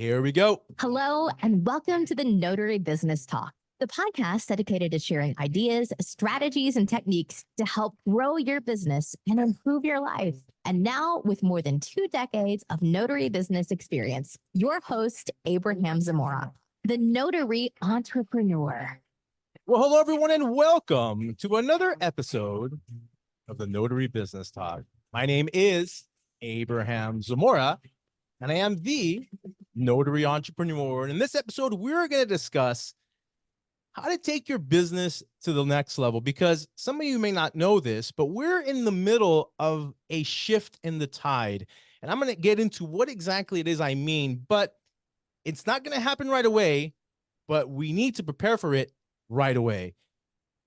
Here we go. Hello, and welcome to the Notary Business Talk, the podcast dedicated to sharing ideas, strategies, and techniques to help grow your business and improve your life. And now, with more than 2 decades of notary business experience, your host, Abraham Zamora, the notary entrepreneur. Well, hello, everyone, and welcome to another episode of the Notary Business Talk. My name is Abraham Zamora, and I am the notary entrepreneur. And in this episode, we're going to discuss how to take your business to the next level, because some of you may not know this, but we're in the middle of a shift in the tide. And I'm going to get into what exactly it is I mean, but it's not going to happen right away, but we need to prepare for it right away.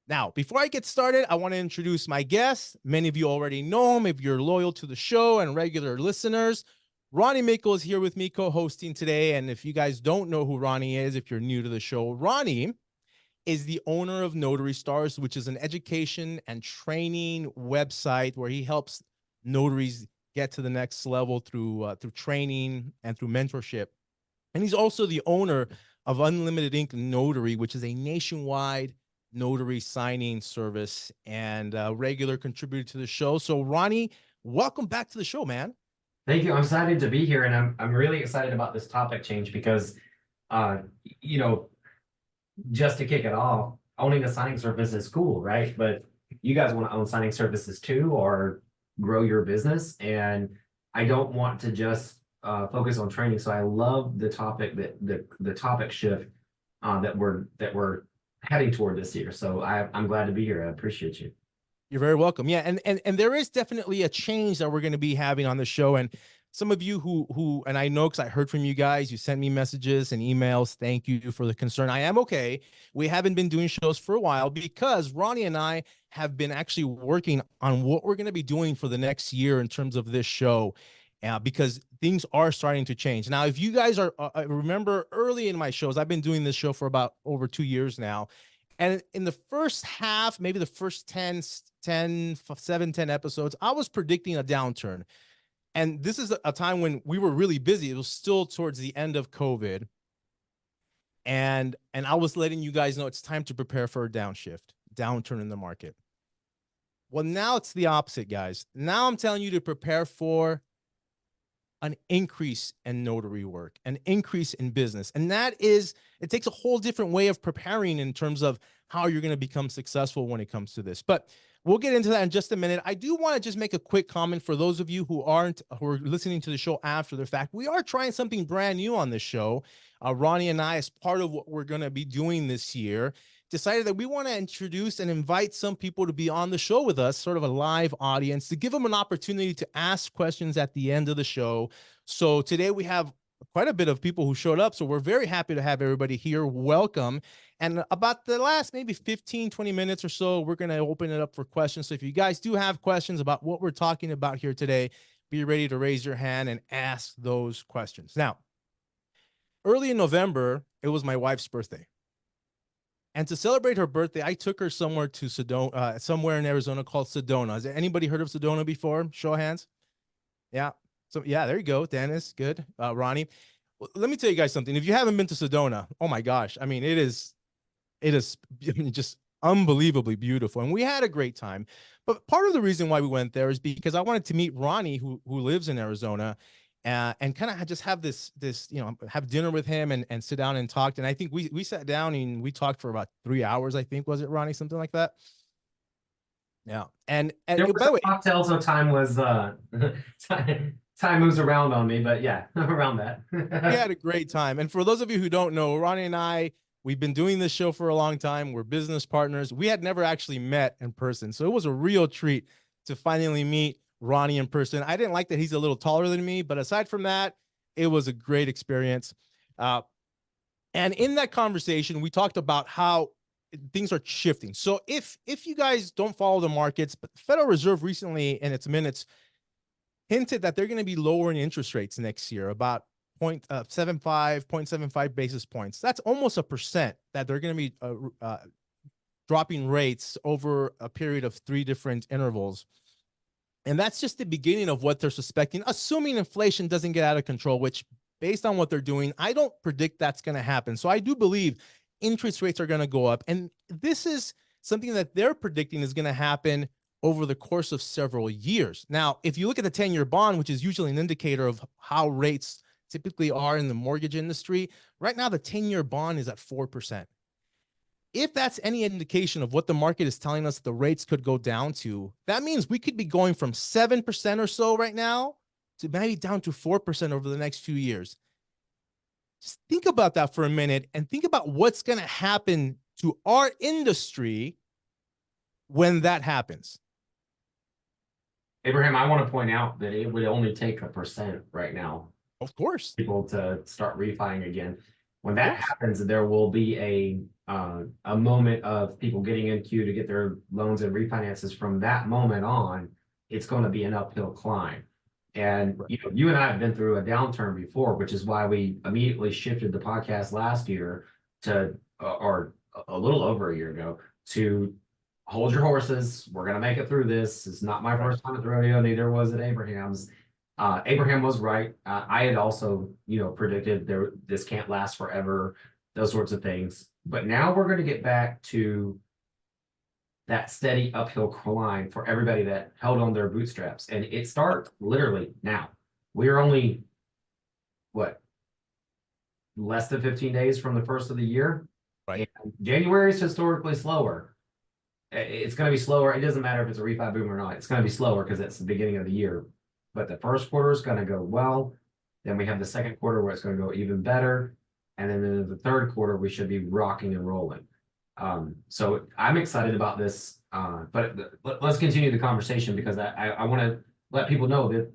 Now, before I get started, I want to introduce my guest. Many of you already know him if you're loyal to the show and regular listeners. Ronnie Mickle is here with me co-hosting today. And if you guys don't know who Ronnie is, if you're new to the show, Ronnie is the owner of Notary Stars, which is an education and training website where he helps notaries get to the next level through training and through mentorship. And he's also the owner of Unlimited Ink Notary, which is a nationwide notary signing service and a regular contributor to the show. So Ronnie, welcome back to the show, man. Thank you. I'm excited to be here, and I'm really excited about this topic change because, just to kick it off, owning a signing service is cool, right? But you guys want to own signing services too, or grow your business. And I don't want to just focus on training. So I love the topic the topic shift that we're heading toward this year. So I'm glad to be here. I appreciate you. You're very welcome. Yeah, and there is definitely a change that we're going to be having on the show. And some of you who and I know because I heard from you guys, you sent me messages and emails. Thank you for the concern. I am okay. We haven't been doing shows for a while because Ronnie and I have been actually working on what we're going to be doing for the next year in terms of this show, because things are starting to change. Now, if you guys are remember early in my shows, I've been doing this show for about over 2 years now. And in the first half, maybe the first 10 episodes, I was predicting a downturn. And this is a time when we were really busy. It was still towards the end of COVID. And I was letting you guys know it's time to prepare for a downturn in the market. Well, now it's the opposite, guys. Now I'm telling you to prepare for an increase in notary work, an increase in business. And that is, it takes a whole different way of preparing in terms of how you're going to become successful when it comes to this. But we'll get into that in just a minute. I do want to just make a quick comment for those of you who are listening to the show after the fact. We are trying something brand new on this show. Ronnie and I, as part of what we're going to be doing this year, decided that we want to introduce and invite some people to be on the show with us, sort of a live audience, to give them an opportunity to ask questions at the end of the show. So today we have quite a bit of people who showed up. So we're very happy to have everybody here. Welcome. And about the last maybe 15, 20 minutes or so, we're going to open it up for questions. So if you guys do have questions about what we're talking about here today, be ready to raise your hand and ask those questions. Now, early in November, it was my wife's birthday. And to celebrate her birthday, I took her somewhere to Sedona, somewhere in Arizona called Sedona. Has anybody heard of Sedona before? Show of hands. Yeah. So yeah, there you go. Dennis, good. Ronnie, well, let me tell you guys something. If you haven't been to Sedona, oh my gosh, I mean, it is just unbelievably beautiful. And we had a great time. But part of the reason why we went there is because I wanted to meet Ronnie, who lives in Arizona. And kind of just have this, have dinner with him and sit down and talk. And I think we sat down and we talked for about 3 hours, I think, was it, Ronnie? Something like that. Yeah. And by the way, cocktail, so time was time moves around on me, but yeah, around that. We had a great time. And for those of you who don't know, Ronnie and I, we've been doing this show for a long time. We're business partners. We had never actually met in person. So it was a real treat to finally meet Ronnie in person. I didn't like that he's a little taller than me, but aside from that, it was a great experience. And in that conversation, we talked about how things are shifting. So if you guys don't follow the markets, but the Federal Reserve recently in its minutes hinted that they're going to be lowering interest rates next year, about 0.75 basis points. That's almost 1% that they're going to be dropping rates over a period of 3 different intervals. And that's just the beginning of what they're suspecting, assuming inflation doesn't get out of control, which based on what they're doing, I don't predict that's going to happen. So I do believe interest rates are going to go up. And this is something that they're predicting is going to happen over the course of several years. Now, if you look at the 10-year bond, which is usually an indicator of how rates typically are in the mortgage industry, right now the 10-year bond is at 4%. If that's any indication of what the market is telling us the rates could go down to, that means we could be going from 7% or so right now to maybe down to 4% over the next few years. Just think about that for a minute and think about what's going to happen to our industry when that happens. Abraham, I want to point out that it would only take 1% right now. Of course. People to start refining again. When that happens, there will be a moment of people getting in queue to get their loans and refinances. From that moment on, it's going to be an uphill climb. And you and I have been through a downturn before, which is why we immediately shifted the podcast last year to, or a little over a year ago, to hold your horses. We're going to make it through this. It's not my first time at the rodeo, neither was it Abraham's. Abraham was right. I had also, predicted this can't last forever, those sorts of things. But now we're going to get back to that steady uphill climb for everybody that held on their bootstraps. And it starts literally now. We're only, less than 15 days from the first of the year. Right. And January is historically slower. It's going to be slower. It doesn't matter if it's a refi boom or not. It's going to be slower because it's the beginning of the year. But the first quarter is going to go well. Then we have the second quarter where it's going to go even better. And then in the third quarter, we should be rocking and rolling. So I'm excited about this. But let's continue the conversation because I want to let people know that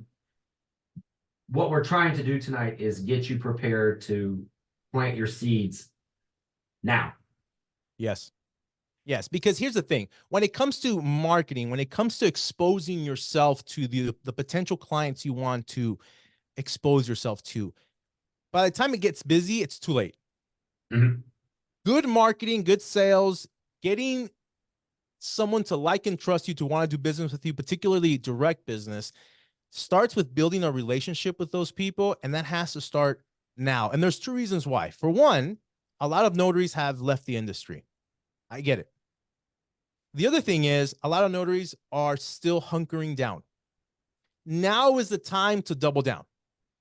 what we're trying to do tonight is get you prepared to plant your seeds now. Yes. Yes, because here's the thing. When it comes to marketing, when it comes to exposing yourself to the potential clients you want to expose yourself to, by the time it gets busy, it's too late. Mm-hmm. Good marketing, good sales, getting someone to like and trust you, to want to do business with you, particularly direct business, starts with building a relationship with those people, and that has to start now. And there's two reasons why. For one, a lot of notaries have left the industry. I get it. The other thing is a lot of notaries are still hunkering down. Now is the time to double down.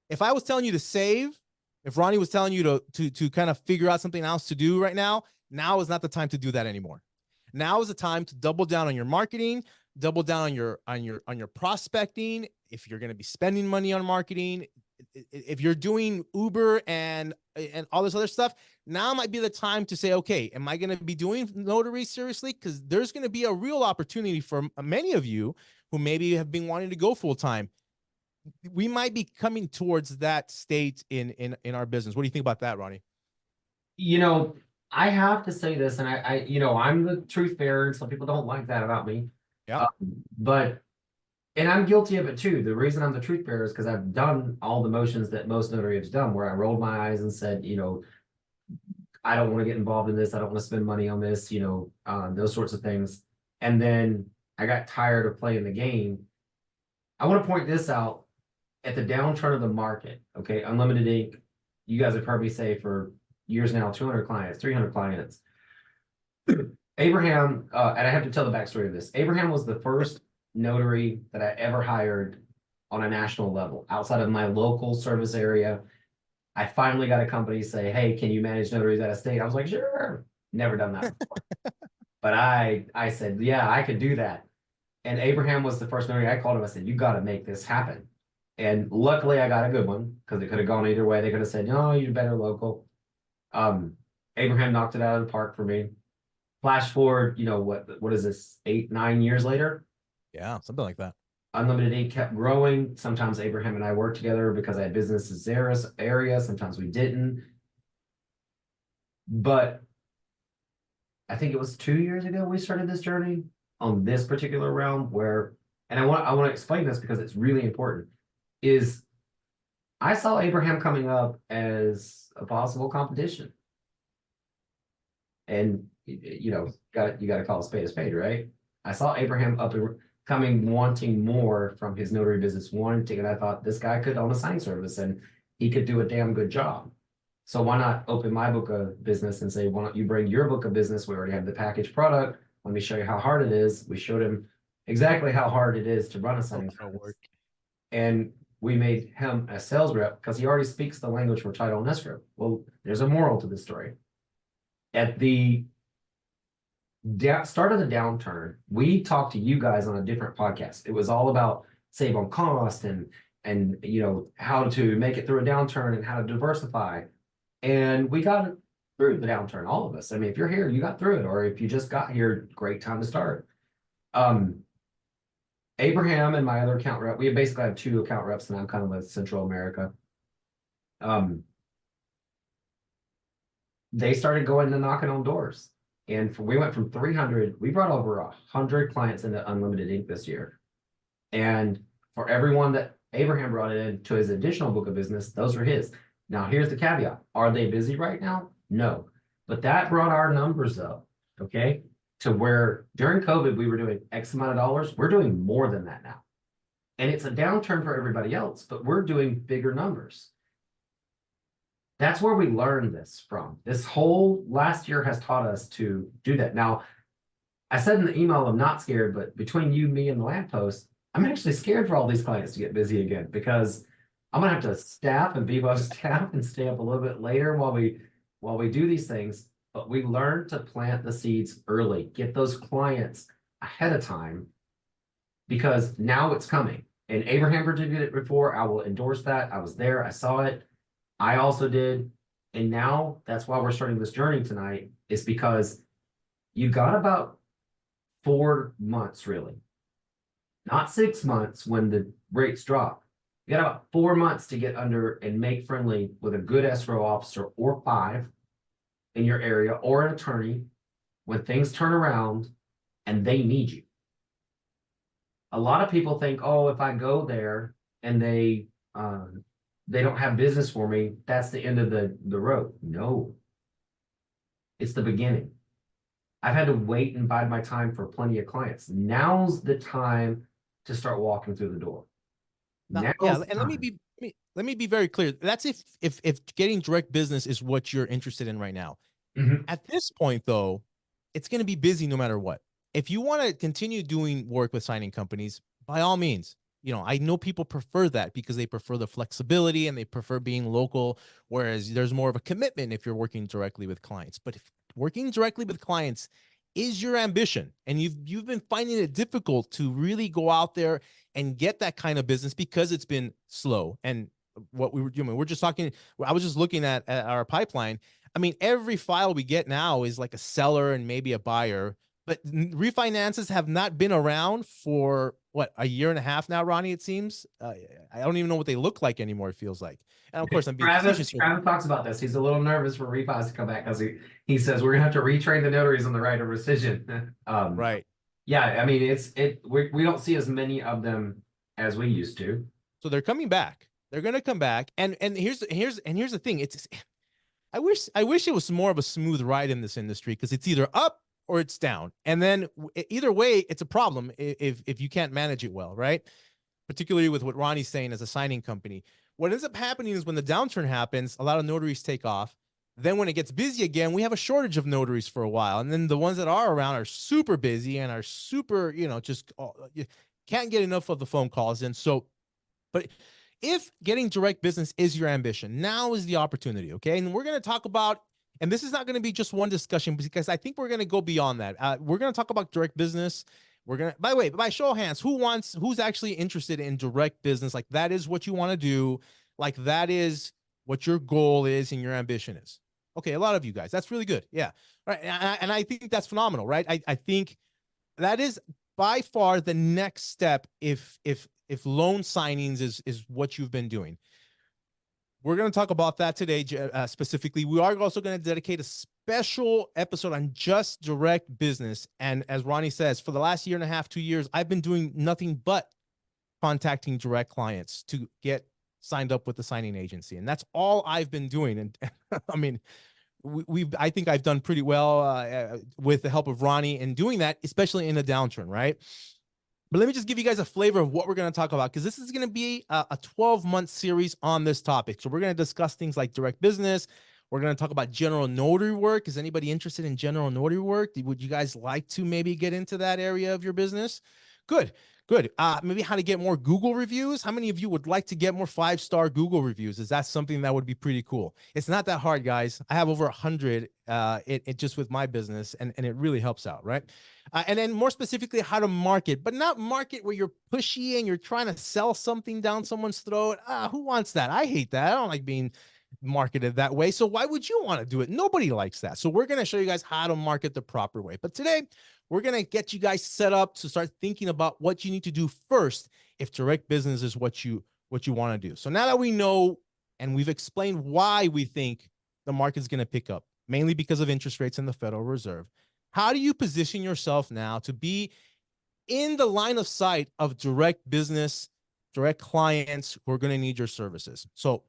If I was telling you to save, if Ronnie was telling you to kind of figure out something else to do right now is not the time to do that anymore. Now is the time to double down on your marketing, double down on your prospecting. If you're going to be spending money on marketing, if you're doing Uber and all this other stuff, now might be the time to say, okay, am I going to be doing Notary seriously? Because there's going to be a real opportunity for many of you who maybe have been wanting to go full time. We might be coming towards that state in our business. What do you think about that, Ronnie? I have to say this, and I'm the truth bearer, and some people don't like that about me. Yeah. And I'm guilty of it too. The reason I'm the truth bearer is because I've done all the motions that most notaries have done, where I rolled my eyes and said, I don't want to get involved in this. I don't want to spend money on this, those sorts of things. And then I got tired of playing the game. I want to point this out at the downturn of the market. Okay. Unlimited Inc. You guys have heard me say for years now, 200 clients, 300 clients. Abraham, and I have to tell the backstory of this. Abraham was the first notary that I ever hired on a national level outside of my local service area. I finally got a company say, hey, can you manage notaries out of state? I was like, sure. Never done that before. But I said, yeah, I could do that. And Abraham was the first notary. I called him. I said, you got to make this happen. And luckily I got a good one, because it could have gone either way. They could have said, no, you're better local. Abraham knocked it out of the park for me. Flash forward, what is this, 8-9 years later? Yeah, something like that. Unlimited Inc. kept growing. Sometimes Abraham and I worked together because I had businesses area. Sometimes we didn't. But I think it was 2 years ago we started this journey on this particular realm where, and I want to explain this because it's really important, is I saw Abraham coming up as a possible competition. And you got to call a spade, right? I saw Abraham up and coming, wanting more from his notary business, and I thought this guy could own a signing service. And he could do a damn good job. So why not open my book of business and say, why don't you bring your book of business? We already have the packaged product. Let me show you how hard it is. We showed him exactly how hard it is to run a signing service. And we made him a sales rep because he already speaks the language for title and escrow. Well, there's a moral to this story. At the start of the downturn, we talked to you guys on a different podcast. It was all about save on cost and you know how to make it through a downturn and how to diversify. And we got through the downturn, all of us. I mean, if you're here, you got through it, or if you just got here, great time to start. Abraham and my other account rep, we basically have 2 account reps, and I'm kind of with Central America. They started going and knocking on doors. And we went from 300, we brought over 100 clients into Unlimited Ink this year. And for everyone that Abraham brought in to his additional book of business, those were his. Now, here's the caveat. Are they busy right now? No. But that brought our numbers up, okay? To where during COVID, we were doing X amount of dollars. We're doing more than that now. And it's a downturn for everybody else, but we're doing bigger numbers. That's where we learned this from. This whole last year has taught us to do that. Now, I said in the email, I'm not scared, but between you, me, and the lamppost, I'm actually scared for all these clients to get busy again, because I'm gonna have to staff and be both staff and stay up a little bit later while we do these things. But we learned to plant the seeds early, get those clients ahead of time, because now it's coming. And Abraham predicted it before. I will endorse that. I was there. I saw it. I also did. And now that's why we're starting this journey tonight, is because you got about 4 months, really, not 6 months when the rates drop. You got about 4 months to get under and make friendly with a good escrow officer, or 5 in your area, or an attorney when things turn around and they need you. A lot of people think, oh, if I go there and they don't have business for me, that's the end of the road. No, it's the beginning. I've had to wait and bide my time for plenty of clients. Now's the time to start walking through the door. Now, yeah, and let me be very clear. That's if getting direct business is what you're interested in right now. Mhm. At this point, though, it's going to be busy no matter what. If you want to continue doing work with signing companies, by all means, you know, I know people prefer that because they prefer the flexibility and they prefer being local, whereas there's more of a commitment if you're working directly with clients. But if working directly with clients is your ambition and you've been finding it difficult to really go out there and get that kind of business because it's been slow, and what we were doing, we're just talking, I was just looking at our pipeline. I mean, every file we get now is like a seller and maybe a buyer, but refinances have not been around for what, a year and a half now, Ronnie, it seems. I don't even know what they look like anymore, it feels like. And of course, I'm being facetious here. Travis talks about this. He's a little nervous for refis to come back because he says we're gonna have to retrain the notaries on the right of rescission. Right. Yeah, I mean, we don't see as many of them as we used to. So they're coming back. They're gonna come back. And here's the thing. I wish it was more of a smooth ride in this industry, because it's either up or it's down. And then either way, it's a problem if you can't manage it well, right? Particularly with what Ronnie's saying as a signing company. What ends up happening is when the downturn happens, a lot of notaries take off. Then when it gets busy again, we have a shortage of notaries for a while. And then the ones that are around are super busy and are super, you know, just you can't get enough of the phone calls. And so, but if getting direct business is your ambition, now is the opportunity, okay? And we're going to talk about, and this is not going to be just one discussion, because I think we're going to go beyond that. We're going to talk about direct business. We're going to, by the way, by show of hands, who's actually interested in direct business? Like, that is what you want to do. Like, that is what your goal is and your ambition is. Okay, a lot of you guys, that's really good. Yeah. All right. And I think that's phenomenal, right? I think that is by far the next step if loan signings is what you've been doing. We're going to talk about that today specifically. We are also going to dedicate a special episode on just direct business. And as Ronnie says, for the last year and a half, 2 years, I've been doing nothing but contacting direct clients to get signed up with the signing agency. And that's all I've been doing. And I mean, I think I've done pretty well with the help of Ronnie in doing that, especially in a downturn, right? But let me just give you guys a flavor of what we're going to talk about, because this is going to be a 12-month series on this topic. So we're going to discuss things like direct business. We're going to talk about general notary work. Is anybody interested in general notary work? Would you guys like to maybe get into that area of your business? Good, good. Maybe how to get more Google reviews. How many of you would like to get more 5-star Google reviews? Is that something that would be pretty cool? It's not that hard, guys. I have over 100 it just with my business, and it really helps out, right? And then more specifically, how to market, but not market where you're pushy and you're trying to sell something down someone's throat. Who wants that? I hate that. I don't like being marketed that way. So why would you want to do it? Nobody likes that. So we're going to show you guys how to market the proper way. But today, we're going to get you guys set up to start thinking about what you need to do first if direct business is what you want to do. So now that we know and we've explained why we think the market's going to pick up, mainly because of interest rates and the Federal Reserve, how do you position yourself now to be in the line of sight of direct business, direct clients who are going to need your services? So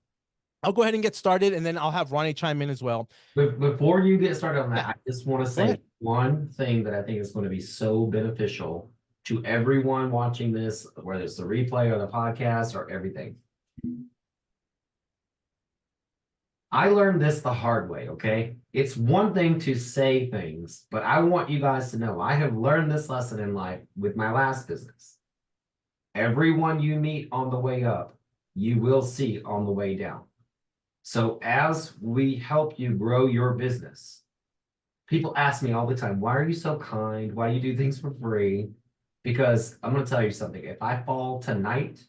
I'll go ahead and get started, and then I'll have Ronnie chime in as well. Before you get started on that, Yeah. I just want to Go say ahead. one thing that I think is going to be so beneficial to everyone watching this, whether it's the replay or the podcast or everything. I learned this the hard way, okay? It's one thing to say things, but I want you guys to know I have learned this lesson in life with my last business. Everyone you meet on the way up, you will see on the way down. So as we help you grow your business, people ask me all the time, why are you so kind? Why do you do things for free? Because I'm going to tell you something. If I fall tonight,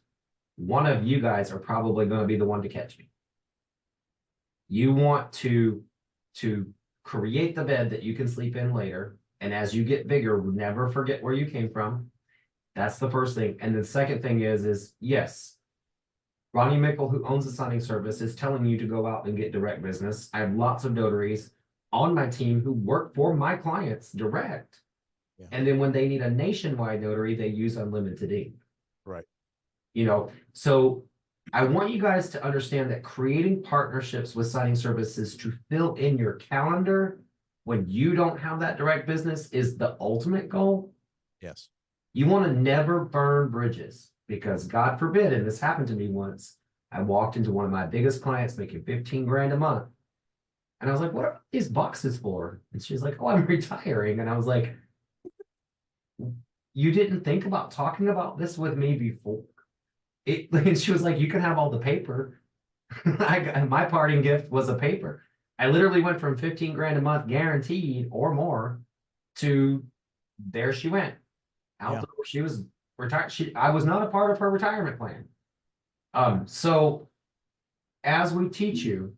one of you guys are probably going to be the one to catch me. You want to create the bed that you can sleep in later. And as you get bigger, never forget where you came from. That's the first thing. And the second thing is yes, Ronnie Mickle, who owns the signing service, is telling you to go out and get direct business. I have lots of notaries on my team who work for my clients direct. Yeah. And then when they need a nationwide notary, they use unlimited ink. Right. You know, so I want you guys to understand that creating partnerships with signing services to fill in your calendar when you don't have that direct business is the ultimate goal. Yes. You want to never burn bridges, because God forbid, and this happened to me once, I walked into one of my biggest clients making 15 grand a month. And I was like, what are these boxes for? And she's like, oh, I'm retiring. And I was like, you didn't think about talking about this with me before? And she was like, you can have all the paper. My parting gift was a paper. I literally went from 15 grand a month guaranteed or more to there she went. Out Yeah. the door. She was retired. I was not a part of her retirement plan. So as we teach you,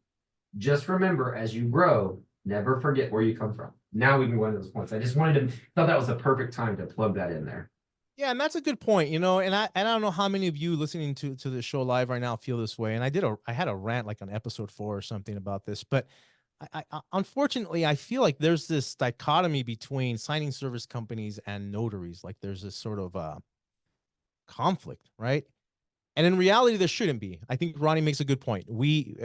just remember, as you grow, never forget where you come from. Now we can go into those points. I just thought that was the perfect time to plug that in there. Yeah, and that's a good point, you know, and I don't know how many of you listening to the show live right now feel this way. And I had a rant like on episode 4 or something about this, but I unfortunately I feel like there's this dichotomy between signing service companies and notaries. Like there's this sort of conflict, right? And in reality, there shouldn't be. I think Ronnie makes a good point. We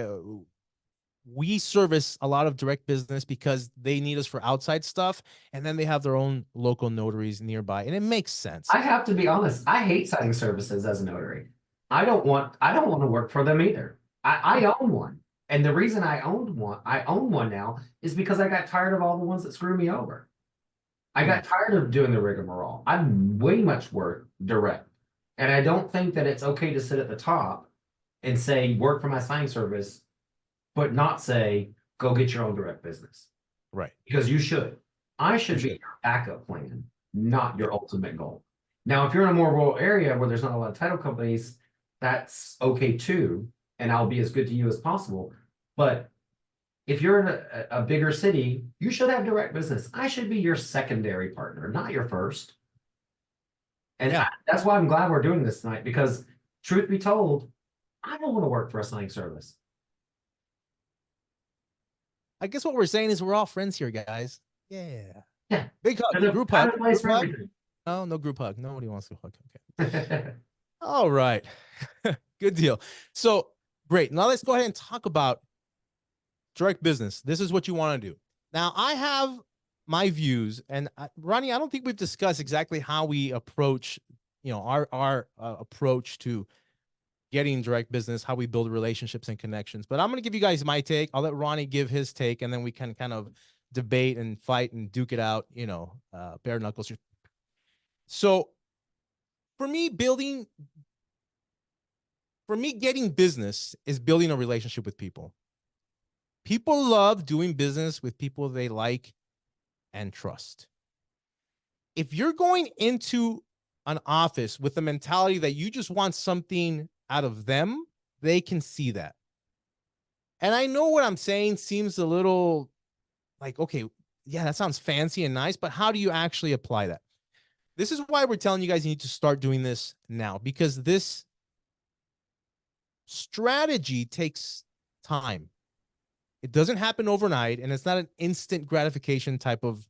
service a lot of direct business because they need us for outside stuff, and then they have their own local notaries nearby, and it makes sense. I have to be honest. I hate signing services as a notary. I don't want to work for them either. I own one. And the reason I own one now is because I got tired of all the ones that screw me over. I got tired of doing the rigmarole. I'm way much work direct. And I don't think that it's okay to sit at the top and say, work for my signing service, but not say, go get your own direct business. Right. Because you should. I should be your backup plan, not your ultimate goal. Now, if you're in a more rural area where there's not a lot of title companies, that's okay too. And I'll be as good to you as possible. But if you're in a bigger city, you should have direct business. I should be your secondary partner, not your first. And Yeah. that's why I'm glad we're doing this tonight, because truth be told, I don't want to work for a signing service. I guess what we're saying is we're all friends here, guys. Yeah. Yeah. Big hug. There's a Group time hug. and place Group for hug? everything. No, no group hug. Nobody wants to hug. Okay. All right. Good deal. So great. Now let's go ahead and talk about direct business. This is what you want to do. Now I have my views, and Ronnie, I don't think we've discussed exactly how we approach, our approach to getting direct business, how we build relationships and connections. But I'm going to give you guys my take. I'll let Ronnie give his take, and then we can kind of debate and fight and duke it out, bare knuckles. So for me, getting business is building a relationship with people. People love doing business with people they like and trust. If you're going into an office with the mentality that you just want something out of them, they can see that. And I know what I'm saying seems a little like, okay, yeah, that sounds fancy and nice, but how do you actually apply that? This is why we're telling you guys you need to start doing this now, because this strategy takes time. It doesn't happen overnight, and it's not an instant gratification type of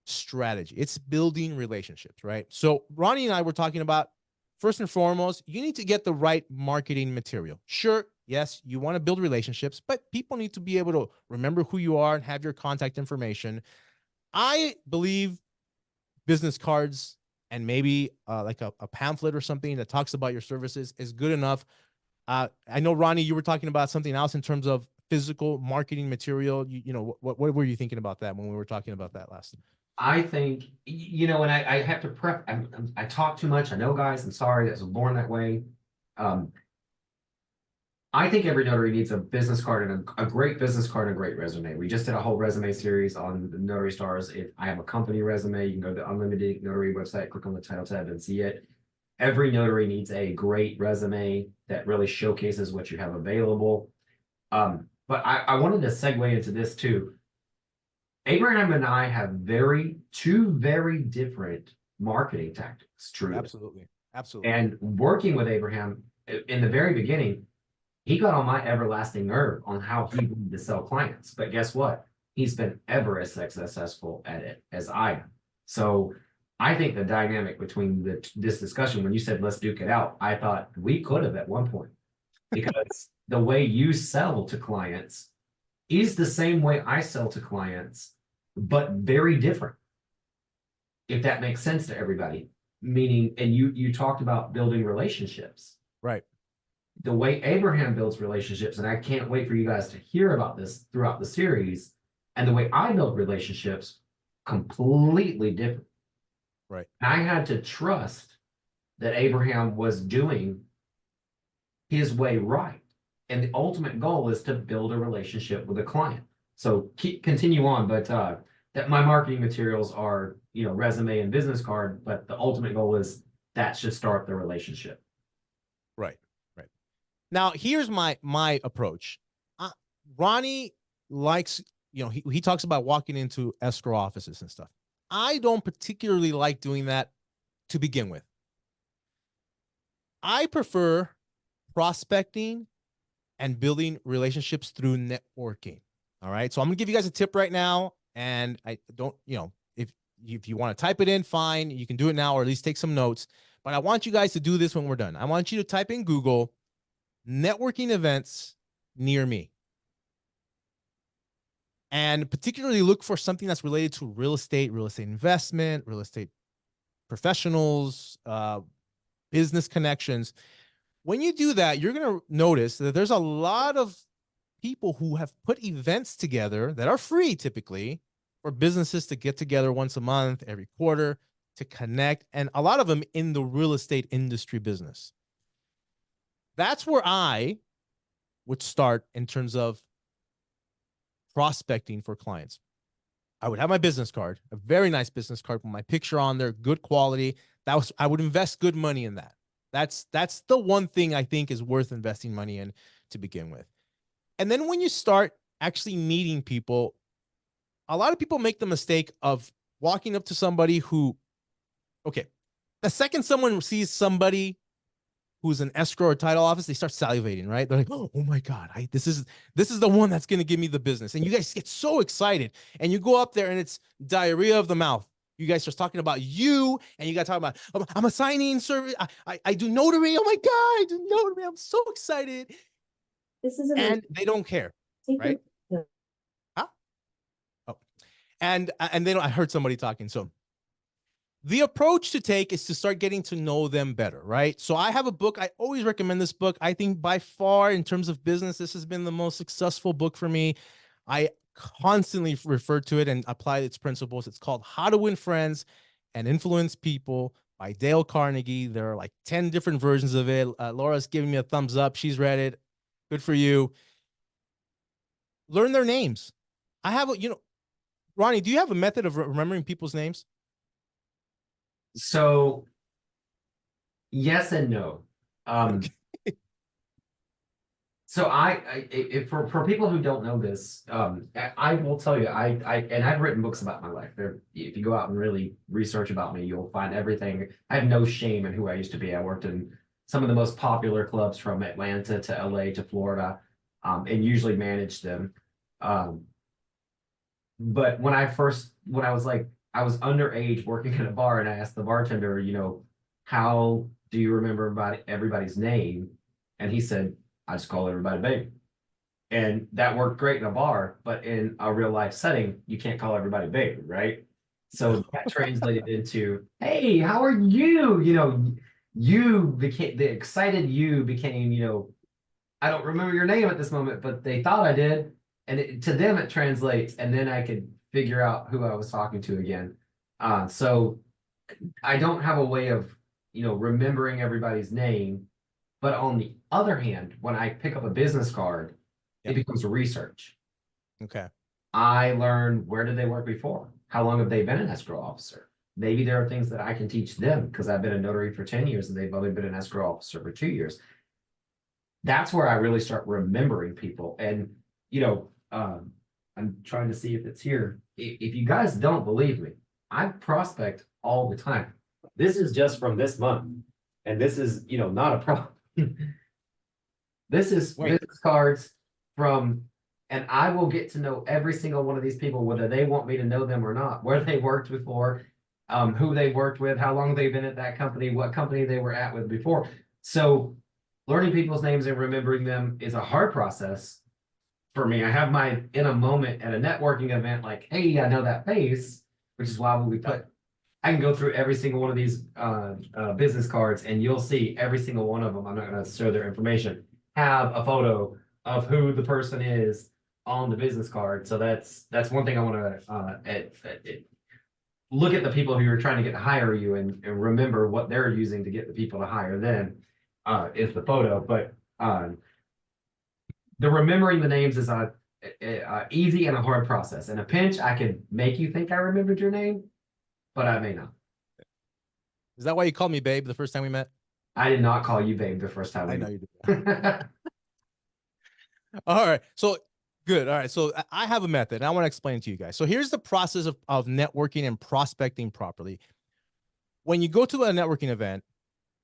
strategy. It's building relationships, right? So Ronnie and I were talking about, first and foremost, you need to get the right marketing material. Sure, yes, you want to build relationships, but people need to be able to remember who you are and have your contact information. I believe business cards and maybe like a pamphlet or something that talks about your services is good enough. I know, Ronnie, you were talking about something else in terms of physical marketing material. What were you thinking about that when we were talking about that last? I think, and I have to prep, I talk too much. I know, guys, I'm sorry, that was born that way. I think every notary needs a business card and a great business card and a great resume. We just did a whole resume series on the Notary Stars. If I have a company resume, you can go to the Unlimited Notary website, click on the title tab and see it. Every notary needs a great resume that really showcases what you have available. But I wanted to segue into this too. Abraham and I have two very different marketing tactics, truly. Absolutely. Absolutely. And working with Abraham in the very beginning, he got on my everlasting nerve on how he wanted to sell clients. But guess what? He's been ever as successful at it as I am. So I think the dynamic between this discussion, when you said, let's duke it out, I thought we could have at one point, because the way you sell to clients is the same way I sell to clients, but very different. If that makes sense to everybody. Meaning, and you talked about building relationships. Right. The way Abraham builds relationships, and I can't wait for you guys to hear about this throughout the series, and the way I build relationships, completely different. Right. I had to trust that Abraham was doing his way right. And the ultimate goal is to build a relationship with a client. So continue on, but that my marketing materials are, resume and business card, but the ultimate goal is that should start the relationship. Right. Right. Now, here's my approach. Ronnie likes, he talks about walking into escrow offices and stuff. I don't particularly like doing that to begin with. I prefer prospecting and building relationships through networking. All right. So I'm gonna give you guys a tip right now. And I don't, if you want to type it in, fine. You can do it now, or at least take some notes. But I want you guys to do this when we're done. I want you to type in Google networking events near me. And particularly look for something that's related to real estate investment, real estate professionals, business connections. When you do that, you're going to notice that there's a lot of people who have put events together that are free typically for businesses to get together once a month, every quarter, to connect, and a lot of them in the real estate industry business. That's where I would start in terms of prospecting for clients. I would have my business card, a very nice business card with my picture on there, good quality. I would invest good money in that. That's the one thing I think is worth investing money in to begin with. And then when you start actually meeting people, a lot of people make the mistake of walking up to somebody who, okay, the second someone sees somebody who's an escrow or title office, they start salivating, right? They're like, oh my God, this is the one that's going to give me the business. And you guys get so excited, and you go up there and it's diarrhea of the mouth. You guys start talking about you, and you got to talk about, oh, I'm a signing service. I do notary. Oh my God, I do notary. I'm so excited. And they don't care, right? Huh? Oh, and they don't. I heard somebody talking. So The approach to take is to start getting to know them better, right? So I have a book. I always recommend this book. I think by far, in terms of business, this has been the most successful book for me. I constantly refer to it and apply its principles. It's called How to Win Friends and Influence People by Dale Carnegie. There are like 10 different versions of it. Laura's giving me a thumbs up. She's read it. Good for you. Learn their names. I have a, Ronnie, do you have a method of remembering people's names? So yes and no. Okay. So for people who don't know this, I will tell you, and I've written books about my life. There, if you go out and really research about me, you'll find everything. I have no shame in who I used to be. I worked in some of the most popular clubs from Atlanta to LA to Florida, and usually managed them. But when I was like, I was underage working at a bar, and I asked the bartender, how do you remember everybody's name? And he said, I just call everybody baby. And that worked great in a bar, but in a real life setting, you can't call everybody baby, right? So that translated into, hey, how are you? You became the excited you became, I don't remember your name at this moment, but they thought I did. And to them, it translates. And then I could figure out who I was talking to again. So I don't have a way of, remembering everybody's name. But on the other hand, when I pick up a business card, it becomes research. Okay. I learn, where did they work before? How long have they been an escrow officer? Maybe there are things that I can teach them because I've been a notary for 10 years and they've only been an escrow officer for 2 years. That's where I really start remembering people. And, I'm trying to see if it's here. If you guys don't believe me, I prospect all the time. This is just from this month. And this is, not a problem. This is business cards from, and I will get to know every single one of these people, whether they want me to know them or not, where they worked before, who they worked with, how long they've been at that company, what company they were at with before. So learning people's names and remembering them is a hard process for me. I have my in a moment at a networking event, like, hey, I know that face, which is why I can go through every single one of these business cards and you'll see every single one of them. I'm not going to show their information. Have a photo of who the person is on the business card. So that's one thing I want to look at the people who are trying to get to hire you and remember what they're using to get the people to hire them is the photo. But the remembering the names is a easy and a hard process. In a pinch, I can make you think I remembered your name, but I may not. Is that why you called me babe the first time we met? I did not call you babe the first time. I know you did. All right. So good. All right. So I have a method and I want to explain it to you guys. So here's the process of networking and prospecting properly. When you go to a networking event,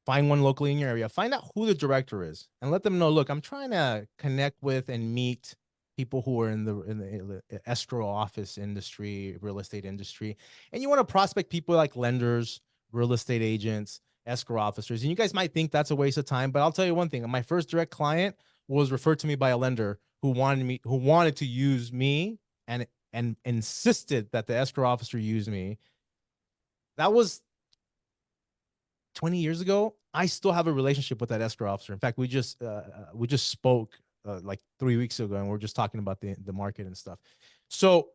find one locally in your area, find out who the director is and let them know, look, I'm trying to connect with and meet people who are in the escrow office industry, real estate industry. And you want to prospect people like lenders, real estate agents, escrow officers. And you guys might think that's a waste of time, but I'll tell you one thing. My first direct client was referred to me by a lender who wanted to use me and insisted that the escrow officer use me. That was 20 years ago. I still have a relationship with that escrow officer. In fact, we just spoke like 3 weeks ago, and we're just talking about the market and stuff. So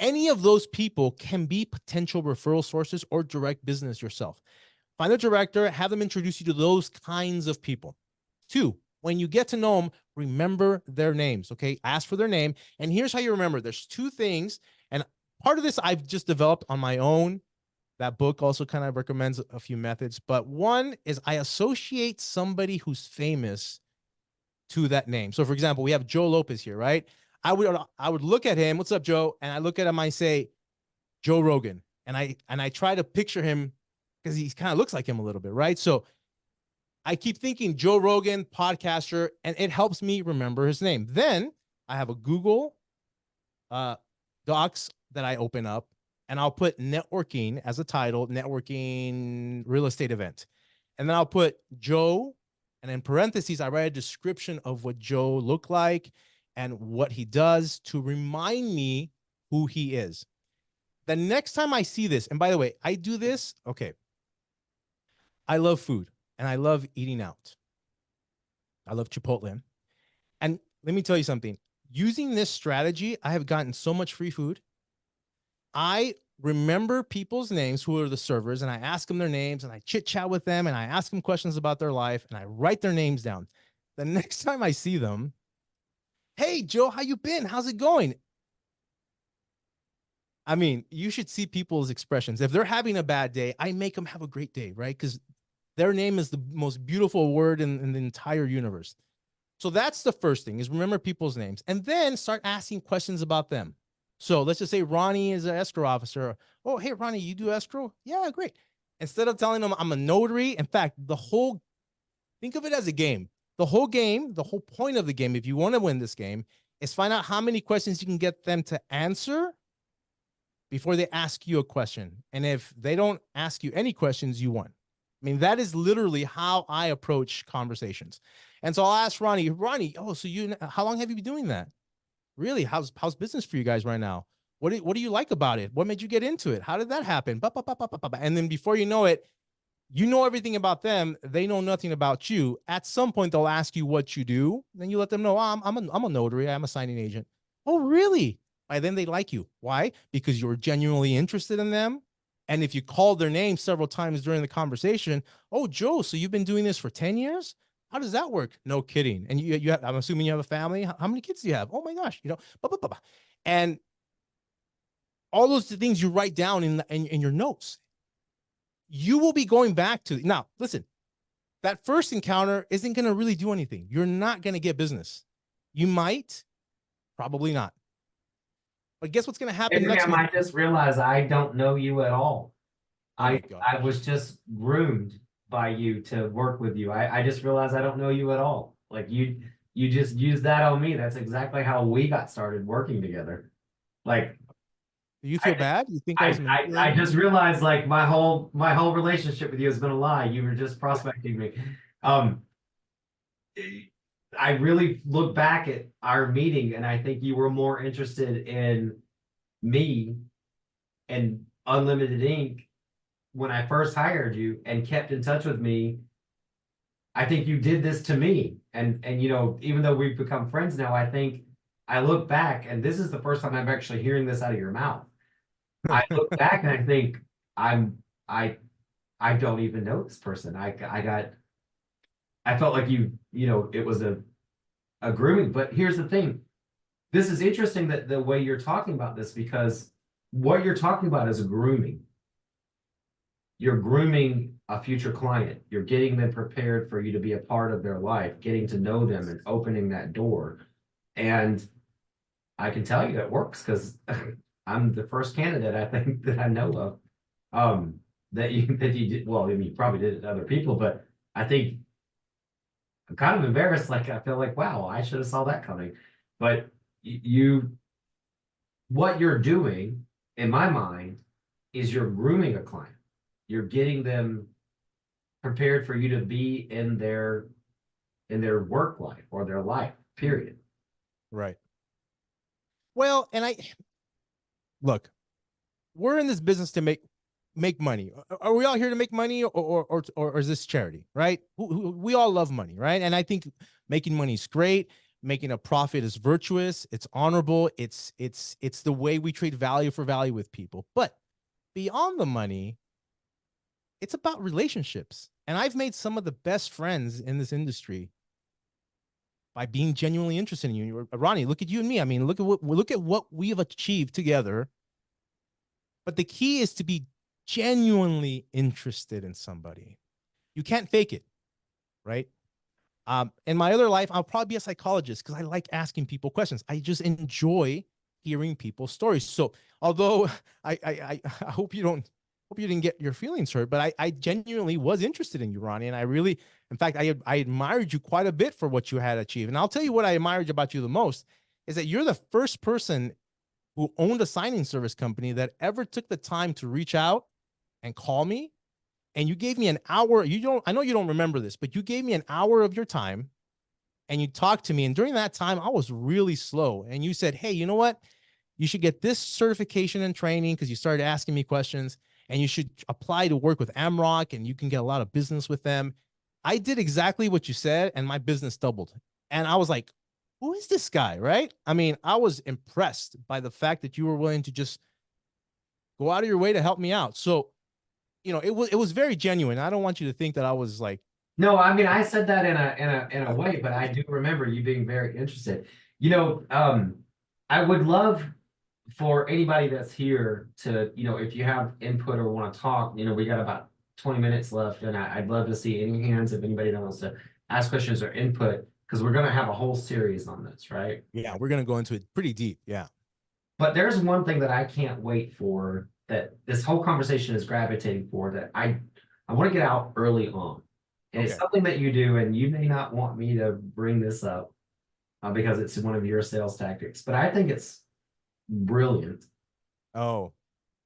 any of those people can be potential referral sources or direct business yourself. Find a director, have them introduce you to those kinds of people. 2, when you get to know them, remember their names. Okay, ask for their name, and here's how you remember. There's 2 things, and part of this I've just developed on my own. That book also kind of recommends a few methods, but one is I associate somebody who's famous to that name. So for example, we have Joe Lopez here, right? I would look at him, what's up, Joe? And I look at him, I say, Joe Rogan. And I try to picture him because he kind of looks like him a little bit, right? So I keep thinking Joe Rogan, podcaster, and it helps me remember his name. Then I have a Google Docs that I open up, and I'll put networking as a title, networking real estate event. And then I'll put Joe, and in parentheses, I write a description of what Joe looked like and what he does to remind me who he is. The next time I see this, and by the way, I do this. Okay. I love food and I love eating out. I love Chipotle. And let me tell you something. Using this strategy, I have gotten so much free food. I remember people's names who are the servers, and I ask them their names, and I chit chat with them, and I ask them questions about their life, and I write their names down. The next time I see them, hey Joe, how you been? How's it going? I mean, you should see people's expressions. If they're having a bad day, I make them have a great day, right? Because their name is the most beautiful word in the entire universe. So that's the first thing, is remember people's names, and then start asking questions about them. So let's just say Ronnie is an escrow officer. Oh, hey, Ronnie, you do escrow? Yeah, great. Instead of telling them I'm a notary, in fact, think of it as a game. The whole point of the game, if you want to win this game, is find out how many questions you can get them to answer before they ask you a question. And if they don't ask you any questions, you won. I mean, that is literally how I approach conversations. And so I'll ask Ronnie, oh, so how long have you been doing that? Really? How's business for you guys right now? What do you like about it? What made you get into it? How did that happen? And then before you know it, you know everything about them. They know nothing about you. At some point, they'll ask you what you do. Then you let them know, oh, I'm a notary. I'm a signing agent. Oh, really? By then they like you. Why? Because you're genuinely interested in them. And if you called their name several times during the conversation, oh, Joe, so you've been doing this for 10 years? How does that work? No kidding. And you have, I'm assuming you have a family. How many kids do you have? Oh my gosh, and all those things you write down in your notes. You will be going back to, now, listen, that first encounter isn't going to really do anything. You're not going to get business. You might, probably not. But guess what's going to happen next month? I just realized I don't know you at all. Oh I was just groomed by you to work with you. I just realized I don't know you at all. Like you just used that on me. That's exactly how we got started working together. Like, do you feel bad? You think I was manipulating I you? just realized like my whole relationship with you has been a lie. You were just prospecting me. I really look back at our meeting and I think you were more interested in me and Unlimited Ink when I first hired you and kept in touch with me. I think you did this to me. And you know, even though we've become friends now, I think I look back, and this is the first time I'm actually hearing this out of your mouth. I look back and I think I don't even know this person. I felt like you know, it was a grooming. But here's the thing. This is interesting that the way you're talking about this, because what you're talking about is a grooming. You're grooming a future client. You're getting them prepared for you to be a part of their life, getting to know them and opening that door. And I can tell you it works because I'm the first candidate I think that I know of that you did. Well, I mean, you probably did it to other people, but I think I'm kind of embarrassed. Like I feel like, wow, I should have saw that coming. But what you're doing, in my mind, is you're grooming a client. You're getting them prepared for you to be in their work life or their life, period. Right. Well, and look, we're in this business to make money. Are we all here to make money, or is this charity, right? We all love money, right? And I think making money is great. Making a profit is virtuous. It's honorable. It's the way we trade value for value with people. But beyond the money, it's about relationships. And I've made some of the best friends in this industry by being genuinely interested in you. Ronnie, look at you and me. I mean, look at what we have achieved together. But the key is to be genuinely interested in somebody. You can't fake it, right? In my other life, I'll probably be a psychologist because I like asking people questions. I just enjoy hearing people's stories. So although I hope you didn't get your feelings hurt, but I genuinely was interested in you, Ronnie. And I really, in fact, I admired you quite a bit for what you had achieved. And I'll tell you what I admired about you the most is that you're the first person who owned a signing service company that ever took the time to reach out and call me. And you gave me an hour. I know you don't remember this, but you gave me an hour of your time and you talked to me. And during that time, I was really slow. And you said, hey, you know what? you should get this certification and training because you started asking me questions, and you should apply to work with Amrock and you can get a lot of business with them. I did exactly what you said, and my business doubled. And I was like, who is this guy? Right. I mean, I was impressed by the fact that you were willing to just go out of your way to help me out. So, it was very genuine. I don't want you to think that I was like, No, I mean, I said that in a way, but I do remember you being very interested. I would love for anybody that's here to, if you have input or want to talk, we got about 20 minutes left, and I'd love to see any hands if anybody that wants to ask questions or input, because we're going to have a whole series on this, right? yeah, we're going to go into it pretty deep. Yeah. But there's one thing that I can't wait for, that this whole conversation is gravitating for, that I want to get out early on. And it's Okay. something that you do, and you may not want me to bring this up because it's one of your sales tactics, but I think it's brilliant. Oh,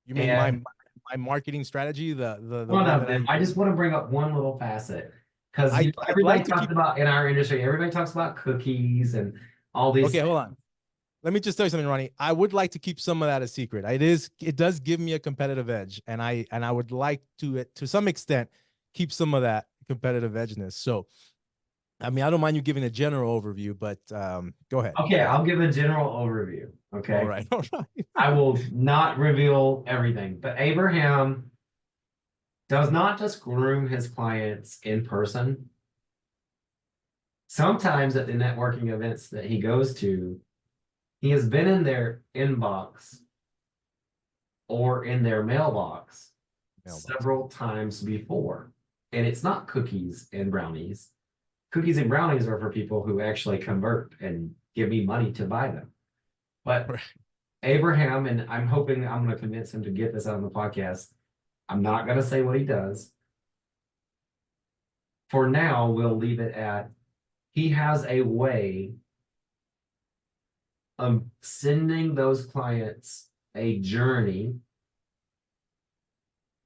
you mean And my marketing strategy, the one one of that them, I just want to bring up one little facet, because I'd everybody like to talks keep. about, in our industry, everybody talks about cookies and all these. Okay, hold on. Let me just tell you something, Ronnie. I would like to keep some of that a secret. It does give me a competitive edge, and I would like to some extent, keep some of that competitive edgeness. So, I mean, I don't mind you giving a general overview, but go ahead. Okay, I'll give a general overview. Okay. All right. All right. I will not reveal everything, but Abraham does not just groom his clients in person. Sometimes at the networking events that he goes to, he has been in their inbox or in their mailbox several times before. And it's not cookies and brownies. Cookies and brownies are for people who actually convert and give me money to buy them. But Right. Abraham, and I'm hoping I'm going to convince him to get this on the podcast. I'm not going to say what he does. For now, we'll leave it at, he has a way of sending those clients a journey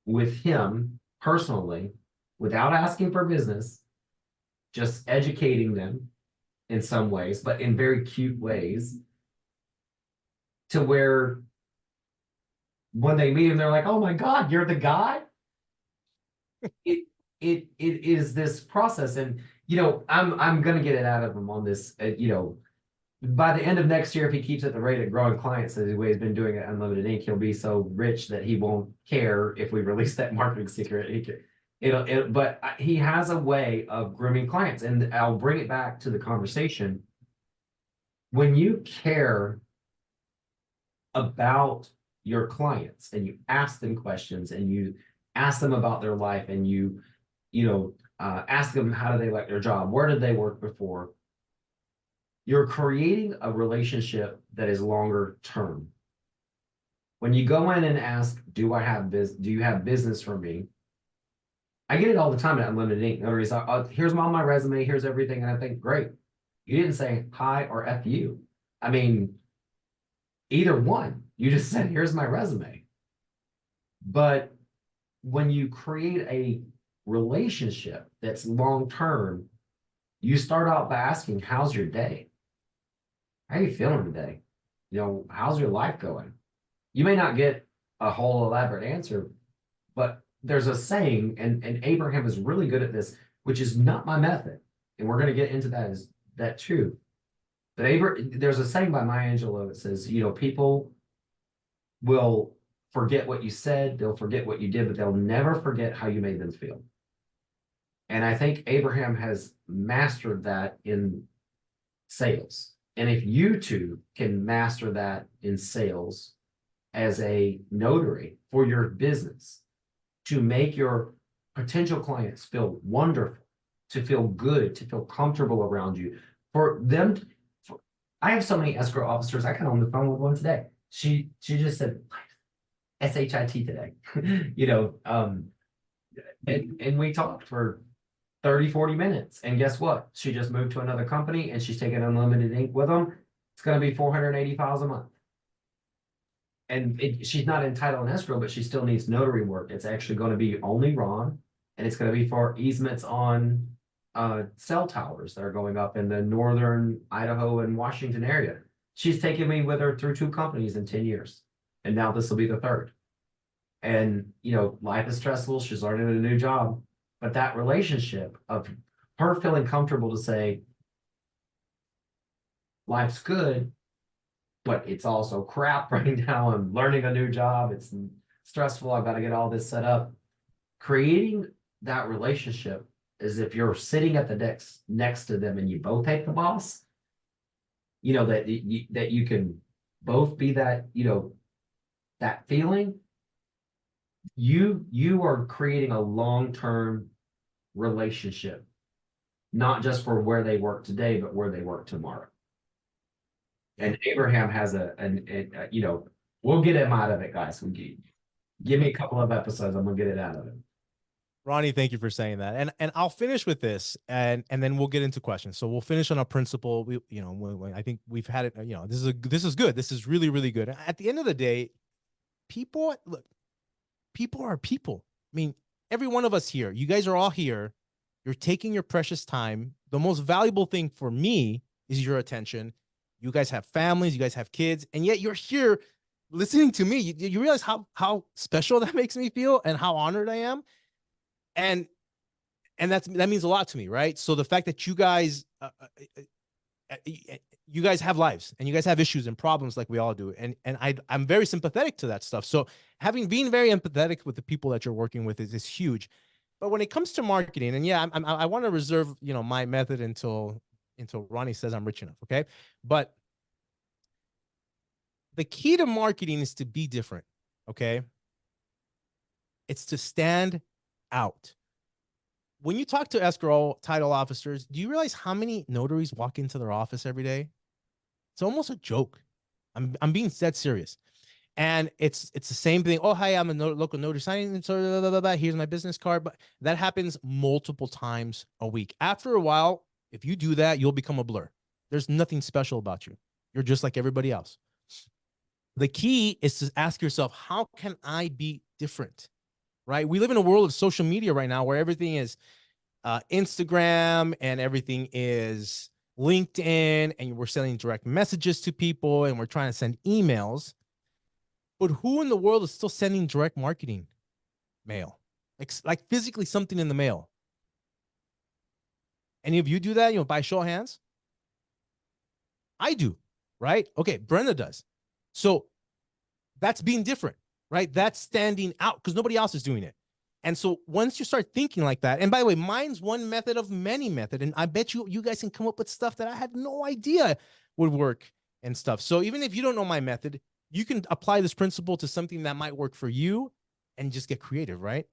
with him personally, without asking for business, just educating them in some ways, but in very cute ways, to where when they meet him, they're like, "Oh my God, you're the guy." It is this process, and I'm gonna get it out of him on this. By the end of next year, if he keeps at the rate of growing clients as the way he's been doing at Unlimited Ink, he'll be so rich that he won't care if we release that marketing secret. But he has a way of grooming clients, and I'll bring it back to the conversation. When you care about your clients and you ask them questions and you ask them about their life and you ask them, how do they like their job? Where did they work before? You're creating a relationship that is longer term. When you go in and ask, do you have business for me? I get it all the time at Unlimited Ink. Notaries, here's all my resume, here's everything. And I think, great. You didn't say hi or F you. I mean, either one. You just said, here's my resume. But when you create a relationship that's long-term, you start out by asking, how's your day? How are you feeling today? How's your life going? You may not get a whole elaborate answer, but there's a saying, and Abraham is really good at this, which is not my method. And we're going to get into that too. But there's a saying by Maya Angelou that says, people will forget what you said, they'll forget what you did, but they'll never forget how you made them feel. And I think Abraham has mastered that in sales. And if you too can master that in sales as a notary for your business, to make your potential clients feel wonderful, to feel good, to feel comfortable around you, for them. I have so many escrow officers. I got on the phone with one today. She just said SHIT today, and we talked for 30, 40 minutes. And guess what? She just moved to another company and she's taking Unlimited Ink with them. It's going to be 480 files a month. And she's not entitled in escrow, but she still needs notary work. It's actually going to be only Ron, and it's going to be for easements on cell towers that are going up in the northern Idaho and Washington area. She's taken me with her through 2 companies in 10 years. And now this will be the 3rd. And, life is stressful. She's learning a new job. But that relationship of her feeling comfortable to say, life's good, but it's also crap right now. I'm learning a new job. It's stressful. I've got to get all this set up. Creating that relationship is if you're sitting at the desk next to them and you both hate the boss, that you can both be that, that feeling. You are creating a long-term relationship, not just for where they work today, but where they work tomorrow. And Abraham has we'll get him out of it, guys. Give me a couple of episodes, I'm gonna get it out of it. Ronnie, thank you for saying that. And I'll finish with this, and then we'll get into questions. So we'll finish on a principle. I think we've had it. This is good. This is really, really good. At the end of the day, people are people. I mean, every one of us here, you guys are all here. You're taking your precious time. The most valuable thing for me is your attention. You guys have families, you guys have kids, and yet you're here listening to me. You realize how special that makes me feel and how honored I am. And that means a lot to me, right? So the fact that you guys have lives and you guys have issues and problems like we all do, and I'm very sympathetic to that stuff. So being very empathetic with the people that you're working with is huge. But when it comes to marketing, and yeah, I want to reserve my method until Ronnie says I'm rich enough, okay? But the key to marketing is to be different, okay? It's to stand out. When you talk to escrow title officers, do you realize how many notaries walk into their office every day? It's almost a joke. I'm being dead serious. And it's the same thing. Oh, hi, I'm a local notary signing. So here's my business card. But that happens multiple times a week. After a while, if you do that, you'll become a blur. There's nothing special about you. You're just like everybody else. The key is to ask yourself, how can I be different? Right? We live in a world of social media right now where everything is Instagram and everything is LinkedIn, and we're sending direct messages to people and we're trying to send emails. But who in the world is still sending direct marketing mail? Like physically something in the mail? Any of you do that, by show of hands? I do, right? Okay, Brenda does. So that's being different, right? That's standing out because nobody else is doing it. And so once you start thinking like that, and by the way, mine's one method of many methods, and I bet you guys can come up with stuff that I had no idea would work and stuff. So even if you don't know my method, you can apply this principle to something that might work for you and just get creative, right?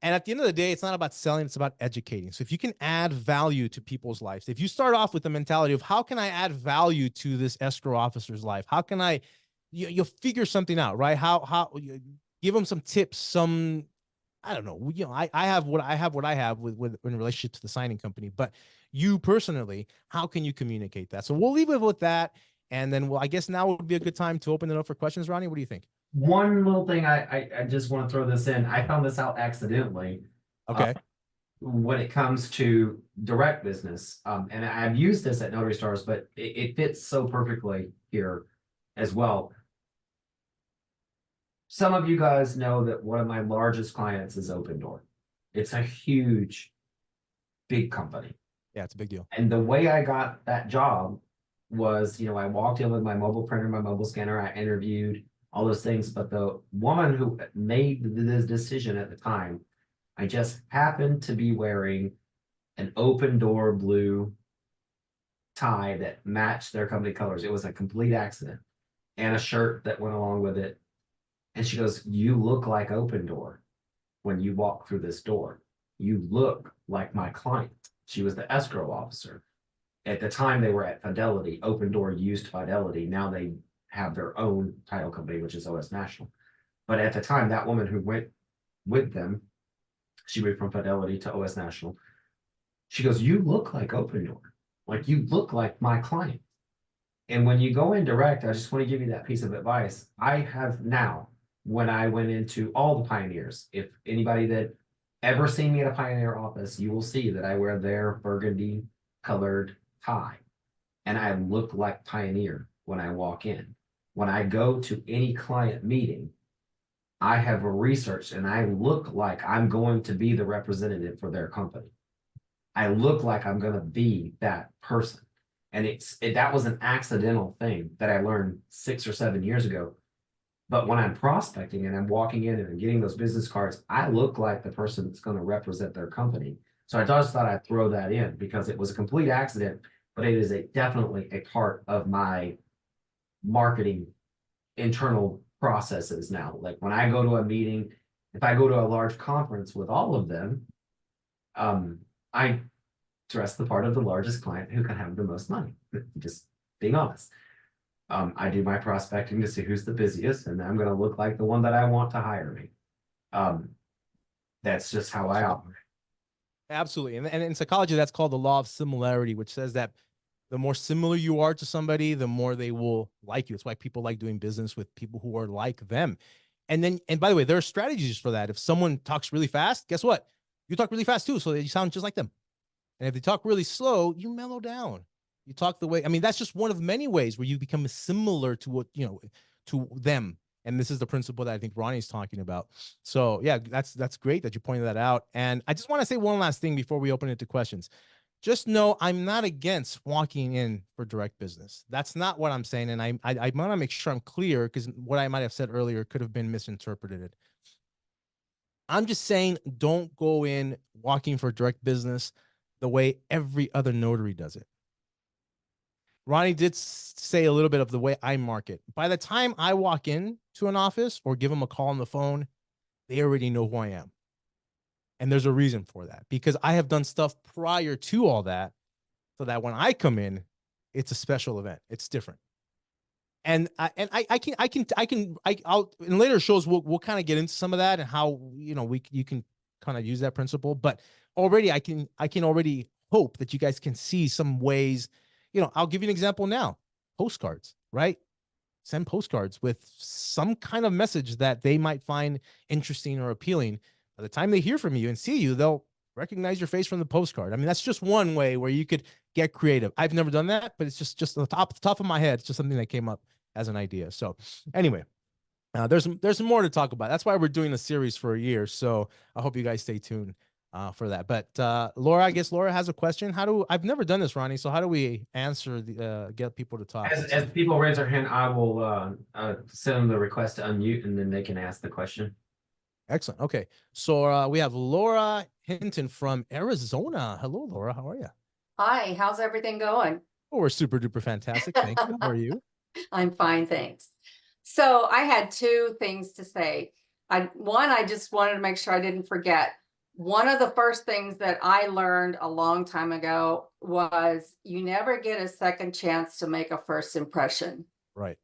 And at the end of the day, it's not about selling, it's about educating. So if you can add value to people's lives, if you start off with the mentality of how can I add value to this escrow officer's life? How can you'll figure something out, right? How give them some tips, I don't know. I have what I have with in relationship to the signing company, but you personally, how can you communicate that? So we'll leave it with that. And then I guess now would be a good time to open it up for questions. Ronnie, what do you think? One little thing I just want to throw this in. I found this out accidentally. Okay. When it comes to direct business, and I've used this at Notary Stars, but it fits so perfectly here as well. Some of you guys know that one of my largest clients is Open Door. It's a huge, big company. Yeah, it's a big deal. And the way I got that job was, I walked in with my mobile printer, my mobile scanner, I interviewed all those things. But the woman who made this decision at the time, I just happened to be wearing an Open Door blue tie that matched their company colors. It was a complete accident, and a shirt that went along with it. And she goes, "You look like Open Door when you walk through this door. You look like my client." She was the escrow officer. At the time, they were at Fidelity. Open Door used Fidelity. Now they have their own title company, which is OS National. But at the time, that woman who went with them, she moved from Fidelity to OS National. She goes, "You look like Open Door. Like you look like my client." And when you go in direct, I just want to give you that piece of advice. I have now, when I went into all the Pioneers, if anybody that ever seen me at a Pioneer office, you will see that I wear their burgundy colored tie. And I look like Pioneer when I walk in. When I go to any client meeting, I have researched and I look like I'm going to be the representative for their company. I look like I'm going to be that person. And that was an accidental thing that I learned 6 or 7 years ago. But when I'm prospecting and I'm walking in and I'm getting those business cards, I look like the person that's going to represent their company. So I just thought I'd throw that in because it was a complete accident, but it is definitely a part of my marketing internal processes now. Like when I go to a meeting, if I go to a large conference with all of them, I dress the part of the largest client who can have the most money. Just being honest. I do my prospecting to see who's the busiest, and I'm going to look like the one that I want to hire me. That's just how I operate. Absolutely. And in psychology, that's called the law of similarity, which says that the more similar you are to somebody, the more they will like you. It's why people like doing business with people who are like them. And by the way, there are strategies for that. If someone talks really fast, guess what? You talk really fast too, so that you sound just like them. And if they talk really slow, you mellow down. You talk the way, I mean, that's just one of many ways where you become similar to what, to them. And this is the principle that I think Ronnie's talking about. So yeah, that's great that you pointed that out. And I just want to say one last thing before we open it to questions. Just know I'm not against walking in for direct business. That's not what I'm saying. And I want to make sure I'm clear because what I might have said earlier could have been misinterpreted. I'm just saying don't go in walking for direct business the way every other notary does it. Ronnie did say a little bit of the way I market. By the time I walk in to an office or give them a call on the phone, they already know who I am. And there's a reason for that because I have done stuff prior to all that so that when I come in, it's a special event. It's different. And I'll in later shows we'll kind of get into some of that and how you can kind of use that principle. But already I can already hope that you guys can see some ways. I'll give you an example now. Postcards, right? Send postcards with some kind of message that they might find interesting or appealing. By the time they hear from you and see you, they'll recognize your face from the postcard. I mean, that's just one way where you could get creative. I've never done that, but it's just the top of my head. It's just something that came up as an idea. So anyway, there's more to talk about. That's why we're doing a series for a year. So I hope you guys stay tuned for that. But Laura, I guess Laura has a question. I've never done this, Ronnie. So how do we answer get people to talk? As people raise their hand, I will send them the request to unmute and then they can ask the question. Excellent. Okay. So we have Laura Hinton from Arizona. Hello, Laura. How are you? Hi, how's everything going? Oh, we're super duper fantastic. Thank you. How are you? I'm fine, thanks. So I had two things to say. One, I just wanted to make sure I didn't forget. One of the first things that I learned a long time ago was you never get a second chance to make a first impression. Right.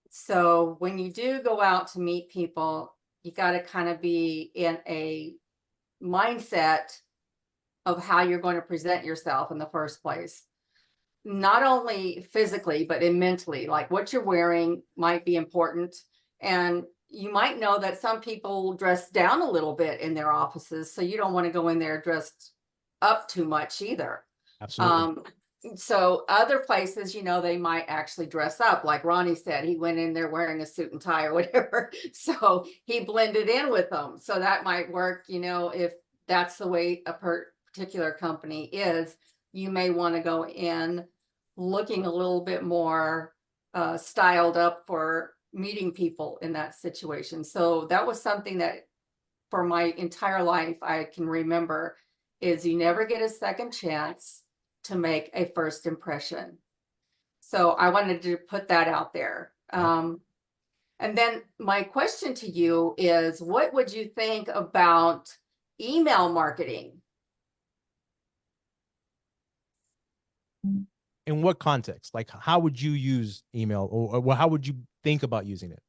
So when you do go out to meet people, you got to kind of be in a mindset of how you're going to present yourself in the first place. Not only physically, but mentally, like what you're wearing might be important. And you might know that some people dress down a little bit in their offices. So you don't want to go in there dressed up too much either. Absolutely. So other places, they might actually dress up. Like Ronnie said, he went in there wearing a suit and tie or whatever. So he blended in with them. So that might work, if that's the way a particular company is. You may want to go in looking a little bit more styled up for meeting people in that situation. So that was something that for my entire life I can remember is you never get a second chance to make a first impression. So I wanted to put that out there. And then my question to you is, what would you think about email marketing? In what context? Like, how would you use email or how would you think about using it?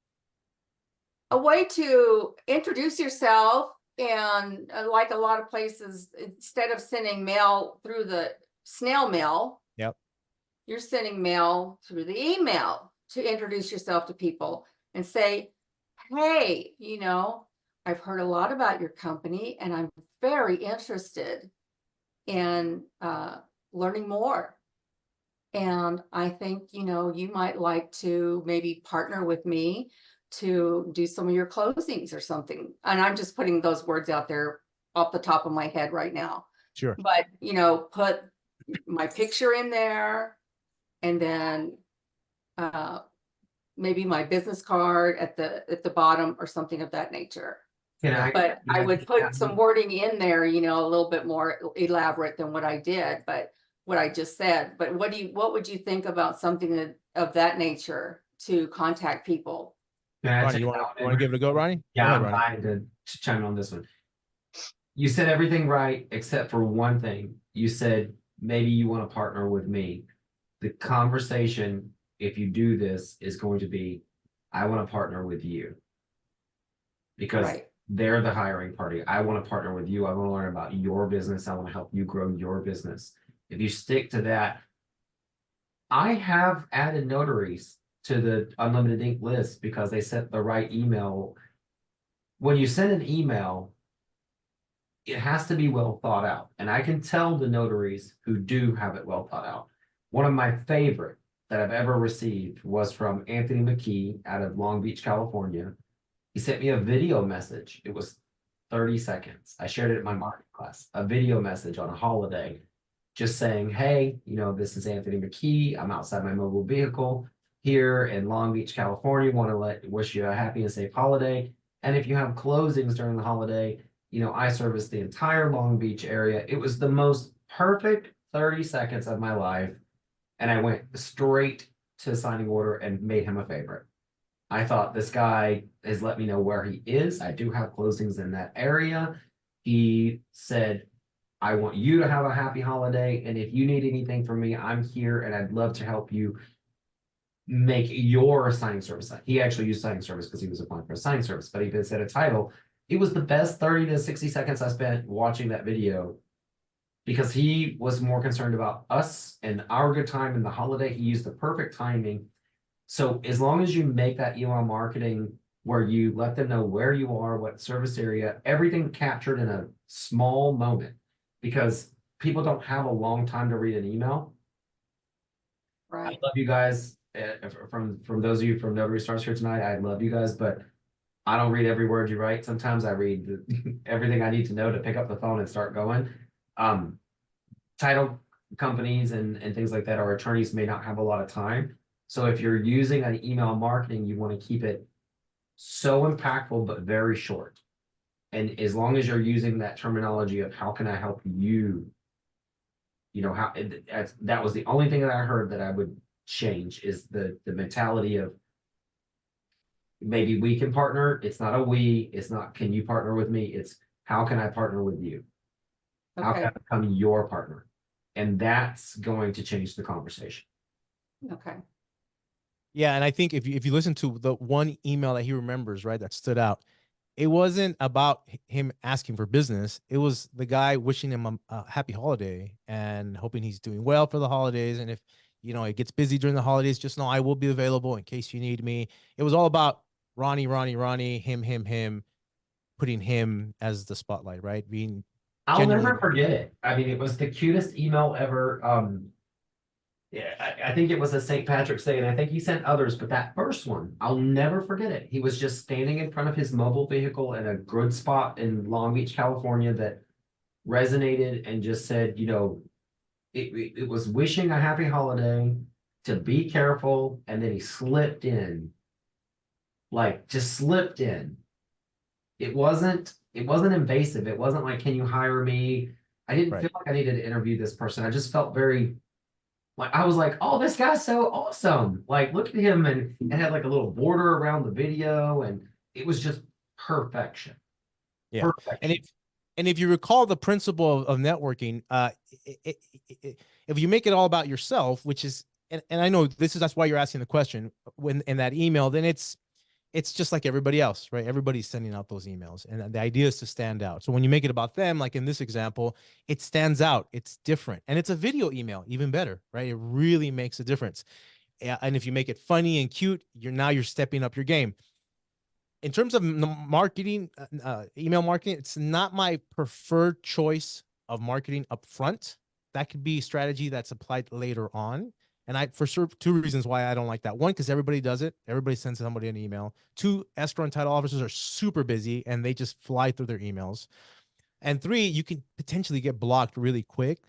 A way to introduce yourself, and like a lot of places, instead of sending mail through the snail mail, Yep. you're sending mail through the email to introduce yourself to people and say, hey, I've heard a lot about your company and I'm very interested in learning more. And I think, you know, you might like to maybe partner with me to do some of your closings or something. And I'm just putting those words out there off the top of my head right now. Sure. But, you know, put my picture in there, and then maybe my business card at the bottom or something of that nature. But I would put some wording in there, you know, a little bit more elaborate than what I did, but what I just said. But what would you think about something of that nature to contact people? Ronnie, you want to give it a go, Ronnie? Yeah, Go ahead, I'm Ronnie. fine to chime in on this one. You said everything right, except for one thing. You said maybe you want to partner with me. The conversation, if you do this, is going to be, I want to partner with you. Because Right. they're the hiring party. I want to partner with you. I want to learn about your business. I want to help you grow your business. If you stick to that, I have added notaries to the unlimited ink list because they sent the right email. When you send an email, it has to be well thought out. And I can tell the notaries who do have it well thought out. One of my favorite that I've ever received was from Anthony McKee out of Long Beach, California. He sent me a video message. It was 30 seconds. I shared it in my marketing class, a video message on a holiday, just saying, hey, you know, this is Anthony McKee. I'm outside my mobile vehicle here in Long Beach, California. Want to wish you a happy and safe holiday. And if you have closings during the holiday, you know, I service the entire Long Beach area. It was the most perfect 30 seconds of my life. And I went straight to signing order and made him a favorite. I thought this guy has let me know where he is. I do have closings in that area. He said, I want you to have a happy holiday. And if you need anything from me, I'm here and I'd love to help you make your signing service. He actually used signing service because he was applying for a signing service, but he did set a title. It was the best 30 to 60 seconds I spent watching that video because he was more concerned about us and our good time in the holiday. He used the perfect timing. So as long as you make that email marketing where you let them know where you are, what service area, everything captured in a small moment, because people don't have a long time to read an email. I Right. love you guys. From those of you from Notary Stars here tonight, I love you guys, but I don't read every word you write. Sometimes I read everything I need to know to pick up the phone and start going. Title companies and things like that, our attorneys may not have a lot of time. So if you're using an email marketing, you want to keep it so impactful, but very short. And as long as you're using that terminology of how can I help you, you know, how that was the only thing that I heard that I would change is the mentality of maybe we can partner. It's not a we, it's not can you partner with me? It's how can I partner with you? How can I become your partner? And that's going to change the conversation. Okay. Yeah, and I think if you listen to the one email that he remembers, right, that stood out, it wasn't about him asking for business. It was the guy wishing him a happy holiday and hoping he's doing well for the holidays. And if, you know, it gets busy during the holidays, just know I will be available in case you need me. It was all about Ronnie, him, putting him as the spotlight, right? Being I'll genuinely. never forget it. I mean, it was the cutest email ever. Yeah, I think it was a St. Patrick's Day, and I think he sent others, but that first one, I'll never forget it. He was just standing in front of his mobile vehicle in a good spot in Long Beach, California that resonated and just said, you know, it was wishing a happy holiday, to be careful, and then he slipped in, like just slipped in. It wasn't invasive. It wasn't like, can you hire me? I didn't feel like I needed to interview this person. I just felt very like I was like, oh, this guy's so awesome. Like, look at him, and it had like a little border around the video, and it was just perfection. Yeah. Perfection. And if you recall the principle of networking, if you make it all about yourself, which is, and I know that's why you're asking the question when in that email, then it's just like everybody else, right? Everybody's sending out those emails, and the idea is to stand out. So when you make it about them, like in this example, it stands out. It's different, and it's a video email, even better, right? It really makes a difference. And if you make it funny and cute, you're stepping up your game. In terms of marketing, email marketing, it's not my preferred choice of marketing up front. That could be a strategy that's applied later on. And for sure, two reasons why I don't like that. One, because everybody does it. Everybody sends somebody an email. Two, escrow and title officers are super busy and they just fly through their emails. And three, you can potentially get blocked really quick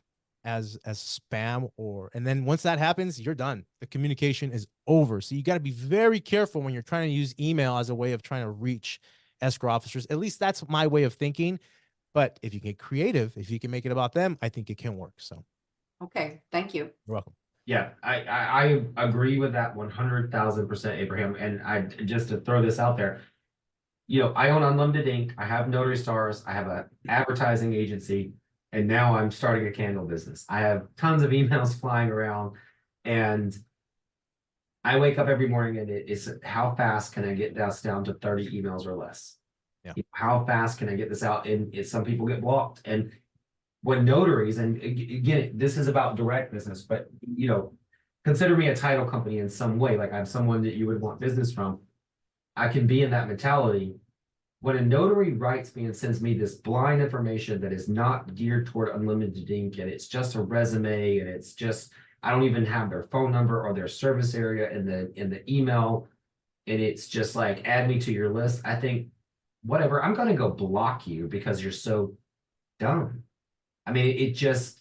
as spam and then once that happens, you're done. The communication is over. So you got to be very careful when you're trying to use email as a way of trying to reach escrow officers. At least that's my way of thinking. But if you get creative, if you can make it about them, I think it can work. So Okay, thank you. you're welcome. Yeah, I agree with that 100,000%, Abraham. And I just to throw this out there, I own Unlimited Ink. I have Notary Stars. I have an advertising agency, and now I'm starting a candle business. I have tons of emails flying around, and I wake up every morning and it's how fast can I get this down to 30 emails or less? Yeah. How fast can I get this out? And some people get blocked. And when notaries, and again, this is about direct business, but consider me a title company in some way, like I'm someone that you would want business from. I can be in that mentality. When a notary writes me and sends me this blind information that is not geared toward Unlimited Ink, and it's just a resume, and it's just, I don't even have their phone number or their service area in the email, and it's just like, add me to your list. I think, whatever, I'm gonna go block you because you're so dumb. I mean,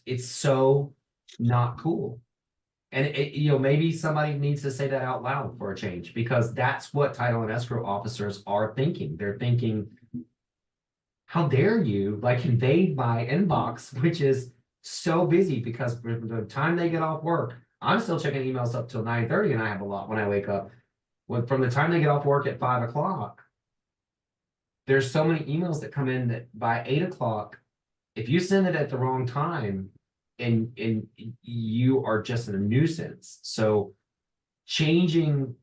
it's so not cool. And maybe somebody needs to say that out loud for a change, because that's what title and escrow officers are thinking. They're thinking, how dare you like invade my inbox, which is so busy, because from the time they get off work, I'm still checking emails up till 9:30, and I have a lot when I wake up. From the time they get off work at 5 o'clock, there's so many emails that come in that by 8 o'clock, if you send it at the wrong time, and you are just a nuisance. So changing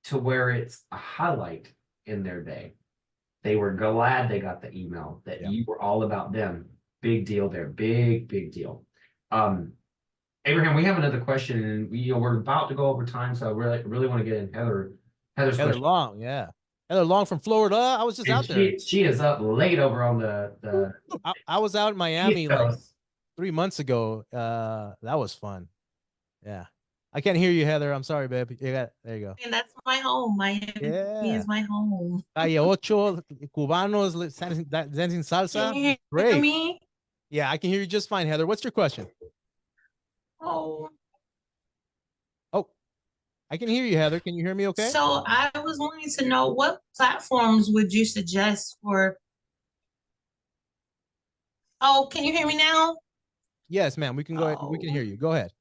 to where it's a highlight in their day. They were glad they got the email that you were all about them. Big deal there. Big deal. Abraham, we have another question, and we're about to go over time, so I really want to get in Heather's Heather question. Long, yeah. Heather Long from Florida. I was just And out there. she is up late over on the I was out in Miami East like Coast. 3 months ago. That was fun. Yeah. I can't hear you, Heather. I'm sorry, babe. There you go. And that's my home. Miami Yeah. is my home. Calle Ocho, Cubanos, dancing salsa. Can you hear Great. me? Yeah, I can hear you just fine, Heather. What's your question? Oh, Oh, I can hear you, Heather. Can you hear me okay? so I was wanting to know, what platforms would you suggest for? Oh, can you hear me now? Yes, ma'am. We can go ahead. We can Oh. hear you. Go ahead.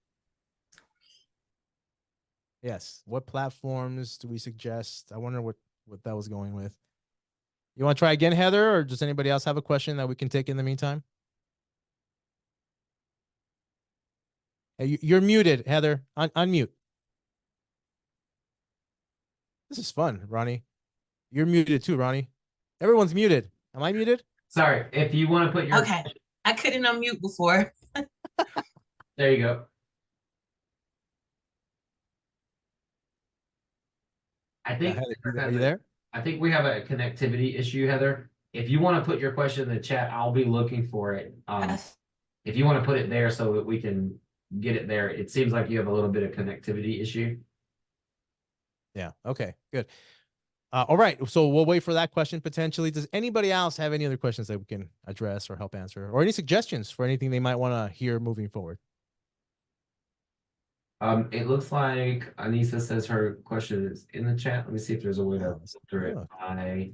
Yes. What platforms do we suggest? I wonder what that was going with. You want to try again, Heather, or does anybody else have a question that we can take in the meantime? Hey, you're muted, Heather. Unmute. This is fun, Ronnie. You're muted too, Ronnie. Everyone's muted. Am I muted? Sorry, if you want to put your Okay, I couldn't unmute before. there you go. I think Heather, are you there? I think we have a connectivity issue, Heather. If you want to put your question in the chat, I'll be looking for it. Yes. If you want to put it there so that we can get it there, it seems like you have a little bit of connectivity issue. Yeah. Okay, good. All right. So we'll wait for that question potentially. Does anybody else have any other questions that we can address or help answer, or any suggestions for anything they might want to hear moving forward? It looks like Anissa says her question is in the chat. Let me see if there's a way to filter it.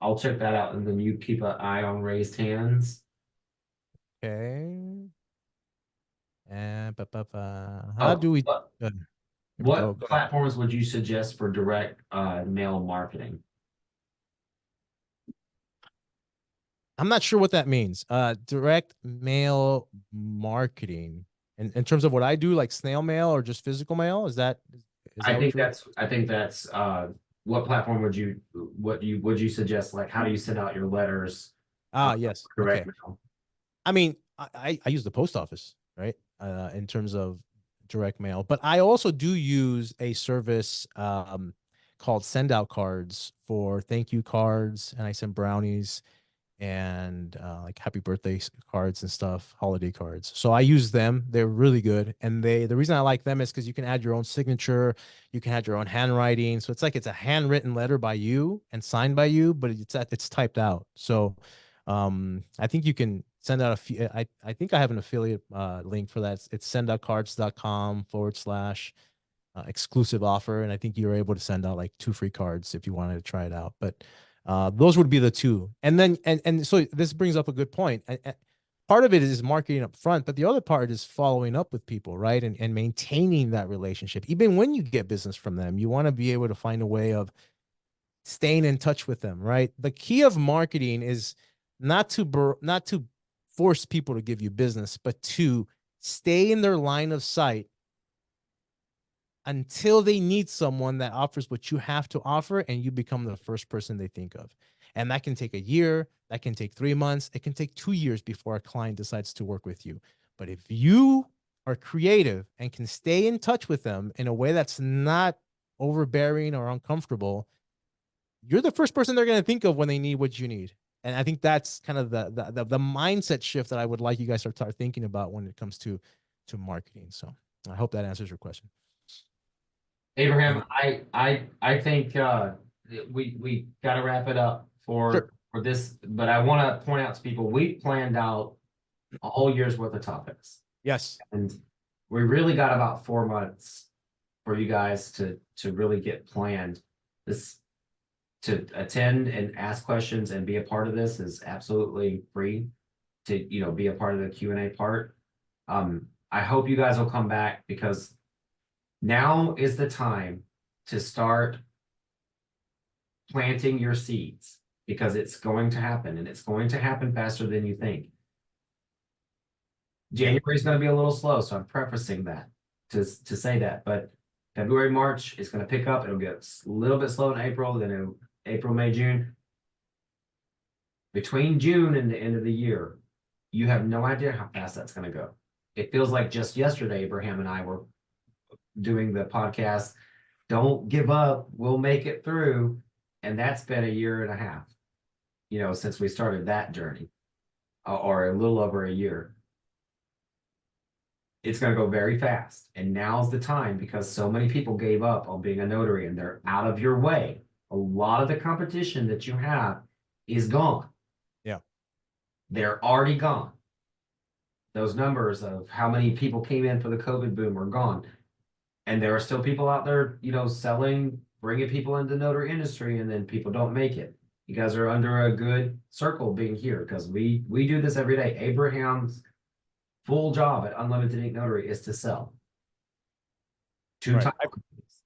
I'll check that out, and then you keep an eye on raised hands. Okay. And how do we? What platforms would you suggest for direct mail marketing? I'm not sure what that means. Direct mail marketing. In terms of what I do, like snail mail or just physical mail, is that? I think that's what platform would you suggest? Like, how do you send out your letters? Yes. Direct Okay. mail. I mean, I use the post office, right? In terms of direct mail, but I also do use a service called Send Out Cards for thank you cards, and I send brownies. and like happy birthday cards and stuff, holiday cards. So I use them. They're really good. And the reason I like them is because you can add your own signature, you can add your own handwriting. So it's like it's a handwritten letter by you and signed by you, but it's typed out. So I think you can send out a few. I think I have an affiliate link for that. It's sendoutcards.com/. Exclusive offer, and I think you're able to send out like 2 free cards if you wanted to try it out. But those would be the two. And then and so this brings up a good point. Part of it is marketing up front, but the other part is following up with people, right? And maintaining that relationship. Even when you get business from them, you want to be able to find a way of staying in touch with them, right? The key of marketing is not to force people to give you business, but to stay in their line of sight until they need someone that offers what you have to offer, and you become the first person they think of. And that can take a year, that can take 3 months, it can take 2 years before a client decides to work with you. But if you are creative and can stay in touch with them in a way that's not overbearing or uncomfortable, you're the first person they're going to think of when they need what you need. And I think that's kind of the mindset shift that I would like you guys to start thinking about when it comes to marketing. So I hope that answers your question. Abraham, I think we got to wrap it up for this, but I want to point out to people we planned out a whole year's worth of topics. Yes. And we really got about 4 months for you guys to really get planned. This to attend and ask questions and be a part of this is absolutely free to be a part of the Q&A part. I hope you guys will come back, because now is the time to start planting your seeds, because it's going to happen, and it's going to happen faster than you think. January is going to be a little slow, so I'm prefacing that to say that, but February, March is going to pick up. It'll get a little bit slow in April, then April, May, June. Between June and the end of the year, you have no idea how fast that's going to go. It feels like just yesterday, Abraham and I were doing the podcast, Don't Give Up, We'll Make It Through. And that's been 1.5 years, since we started that journey, or a little over a year. It's going to go very fast. And now's the time, because so many people gave up on being a notary and they're out of your way. A lot of the competition that you have is gone. Yeah. They're already gone. Those numbers of how many people came in for the COVID boom are gone. And there are still people out there, selling, bringing people into the notary industry, and then people don't make it. You guys are under a good circle being here, because we do this every day. Abraham's full job at Unlimited Ink Notary is to sell. Right.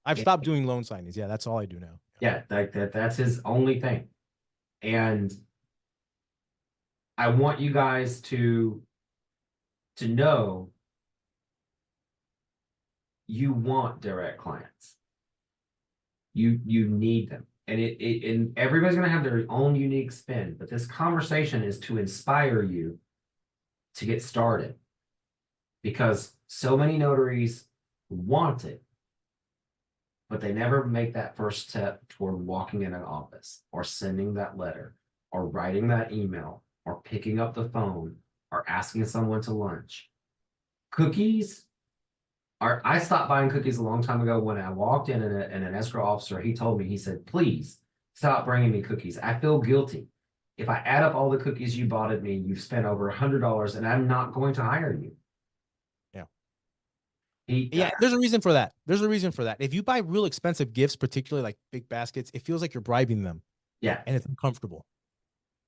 I've stopped doing loan signings. Yeah, that's all I do now. Yeah, that's his only thing. And I want you guys to know you want direct clients. You need them. And and everybody's gonna have their own unique spin, but this conversation is to inspire you to get started. Because so many notaries want it, but they never make that first step toward walking in an office, or sending that letter, or writing that email, or picking up the phone, or asking someone to lunch. Cookies I stopped buying cookies a long time ago when I walked in, and an escrow officer, he told me, he said, please stop bringing me cookies. I feel guilty. If I add up all the cookies you bought at me, you've spent over $100, and I'm not going to hire you. Yeah, there's a reason for that. If you buy real expensive gifts, particularly like big baskets, it feels like you're bribing them. Yeah. And it's uncomfortable.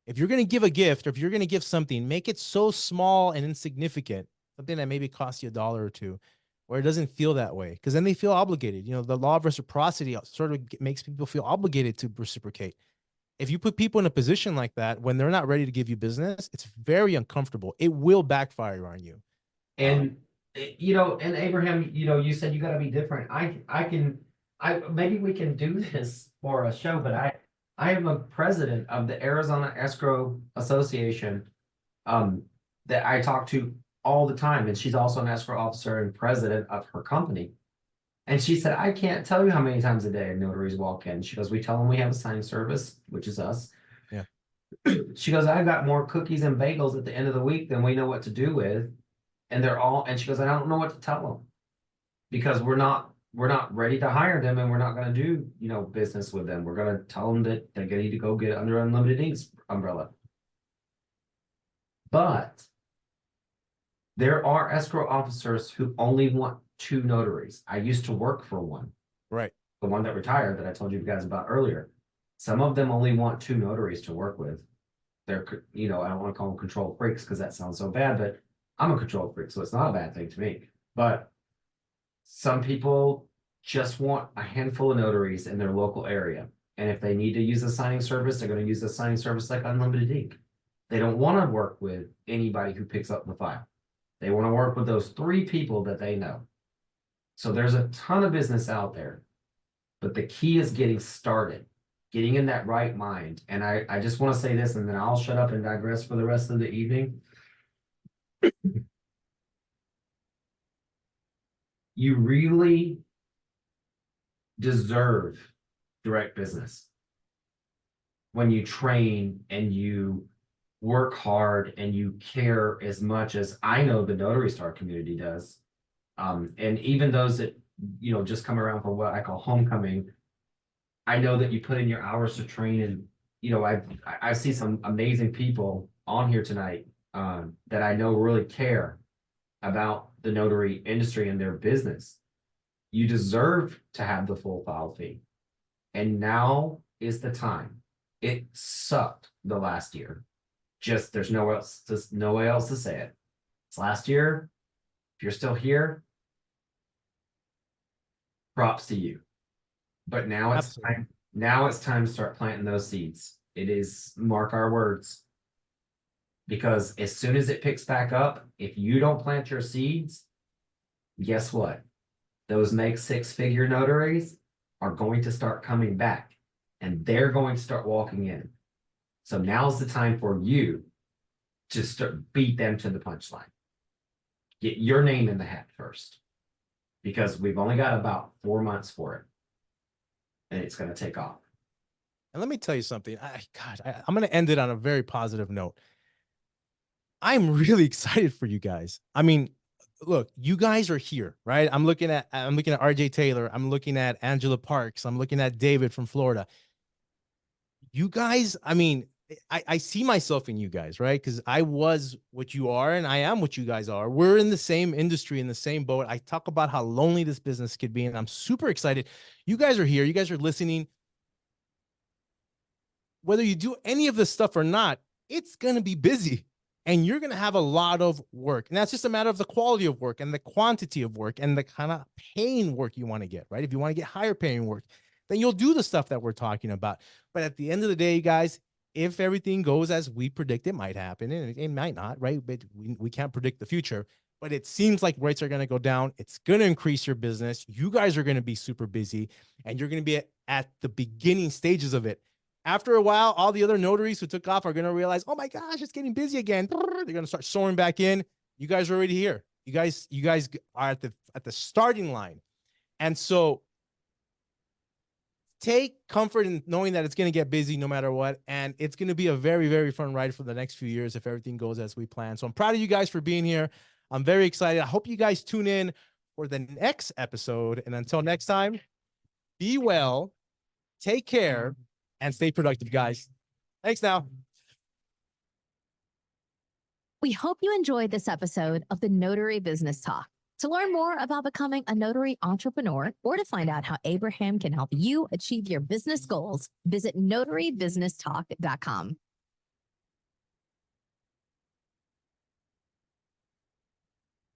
If you're going to give a gift, or if you're going to give something, make it so small and insignificant, something that maybe costs you $1 or $2, where it doesn't feel that way. Because then they feel obligated. The law of reciprocity sort of makes people feel obligated to reciprocate. If you put people in a position like that, when they're not ready to give you business, it's very uncomfortable. It will backfire on you. And and Abraham, you said you got to be different. Maybe we can do this for a show, but I am a president of the Arizona Escrow Association, that I talk to all the time, and she's also an escrow officer and president of her company. And she said, I can't tell you how many times a day notaries walk in. She goes, we tell them we have a signing service, which is us. Yeah. She goes, I got more cookies and bagels at the end of the week than we know what to do with. And and she goes, I don't know what to tell them. Because we're not ready to hire them, and we're not gonna do, business with them. We're gonna tell them that they're gonna need to go get under unlimited inks umbrella. But there are escrow officers who only want 2 notaries. I used to work for one. Right. The one that retired that I told you guys about earlier. Some of them only want 2 notaries to work with. They're, I don't want to call them control freaks because that sounds so bad, but I'm a control freak, so it's not a bad thing to me. But some people just want a handful of notaries in their local area. And if they need to use a signing service, they're going to use a signing service like Unlimited Ink. They don't want to work with anybody who picks up the file. They want to work with those 3 people that they know. So there's a ton of business out there. But the key is getting started, getting in that right mind. And I just want to say this, and then I'll shut up and digress for the rest of the evening. You really deserve direct business when you train and you work hard and you care as much as I know the Notary Star community does. And even those that, just come around for what I call homecoming, I know that you put in your hours to train, and, I see some amazing people on here tonight that I know really care about the notary industry and their business. You deserve to have the full file fee. And now is the time. It sucked the last year. Just there's no way else to say it. It's last year. If you're still here, props to you. But now it's Absolutely. time. Now it's time to start planting those seeds. It is, mark our words. Because as soon as it picks back up, if you don't plant your seeds, guess what? Those make 6-figure notaries are going to start coming back, and they're going to start walking in. So now's the time for you to start beat them to the punchline. Get your name in the hat first, because we've only got about 4 months for it, and it's going to take off. And let me tell you something. I'm going to end it on a very positive note. I'm really excited for you guys. I mean, look, you guys are here, right? I'm looking at RJ Taylor. I'm looking at Angela Parks. I'm looking at David from Florida. You guys, I mean, I see myself in you guys, right? Because I was what you are, and I am what you guys are. We're in the same industry, in the same boat. I talk about how lonely this business could be, and I'm super excited. You guys are here. You guys are listening. Whether you do any of this stuff or not, it's going to be busy. And you're going to have a lot of work. And that's just a matter of the quality of work and the quantity of work and the kind of paying work you want to get, right? If you want to get higher paying work, then you'll do the stuff that we're talking about. But at the end of the day, guys, if everything goes as we predict, it might happen, and it might not, right? But we can't predict the future. But it seems like rates are going to go down. It's going to increase your business. You guys are going to be super busy, and you're going to be at the beginning stages of it. After a while, all the other notaries who took off are going to realize, oh my gosh, it's getting busy again. They're going to start soaring back in. You guys are already here. You guys are at the starting line. And so take comfort in knowing that it's going to get busy no matter what. And it's going to be a very, very fun ride for the next few years if everything goes as we plan. So I'm proud of you guys for being here. I'm very excited. I hope you guys tune in for the next episode. And until next time, be well, take care, and stay productive, guys. Thanks now. We hope you enjoyed this episode of the Notary Business Talk. To learn more about becoming a notary entrepreneur or to find out how Abraham can help you achieve your business goals, visit notarybusinesstalk.com.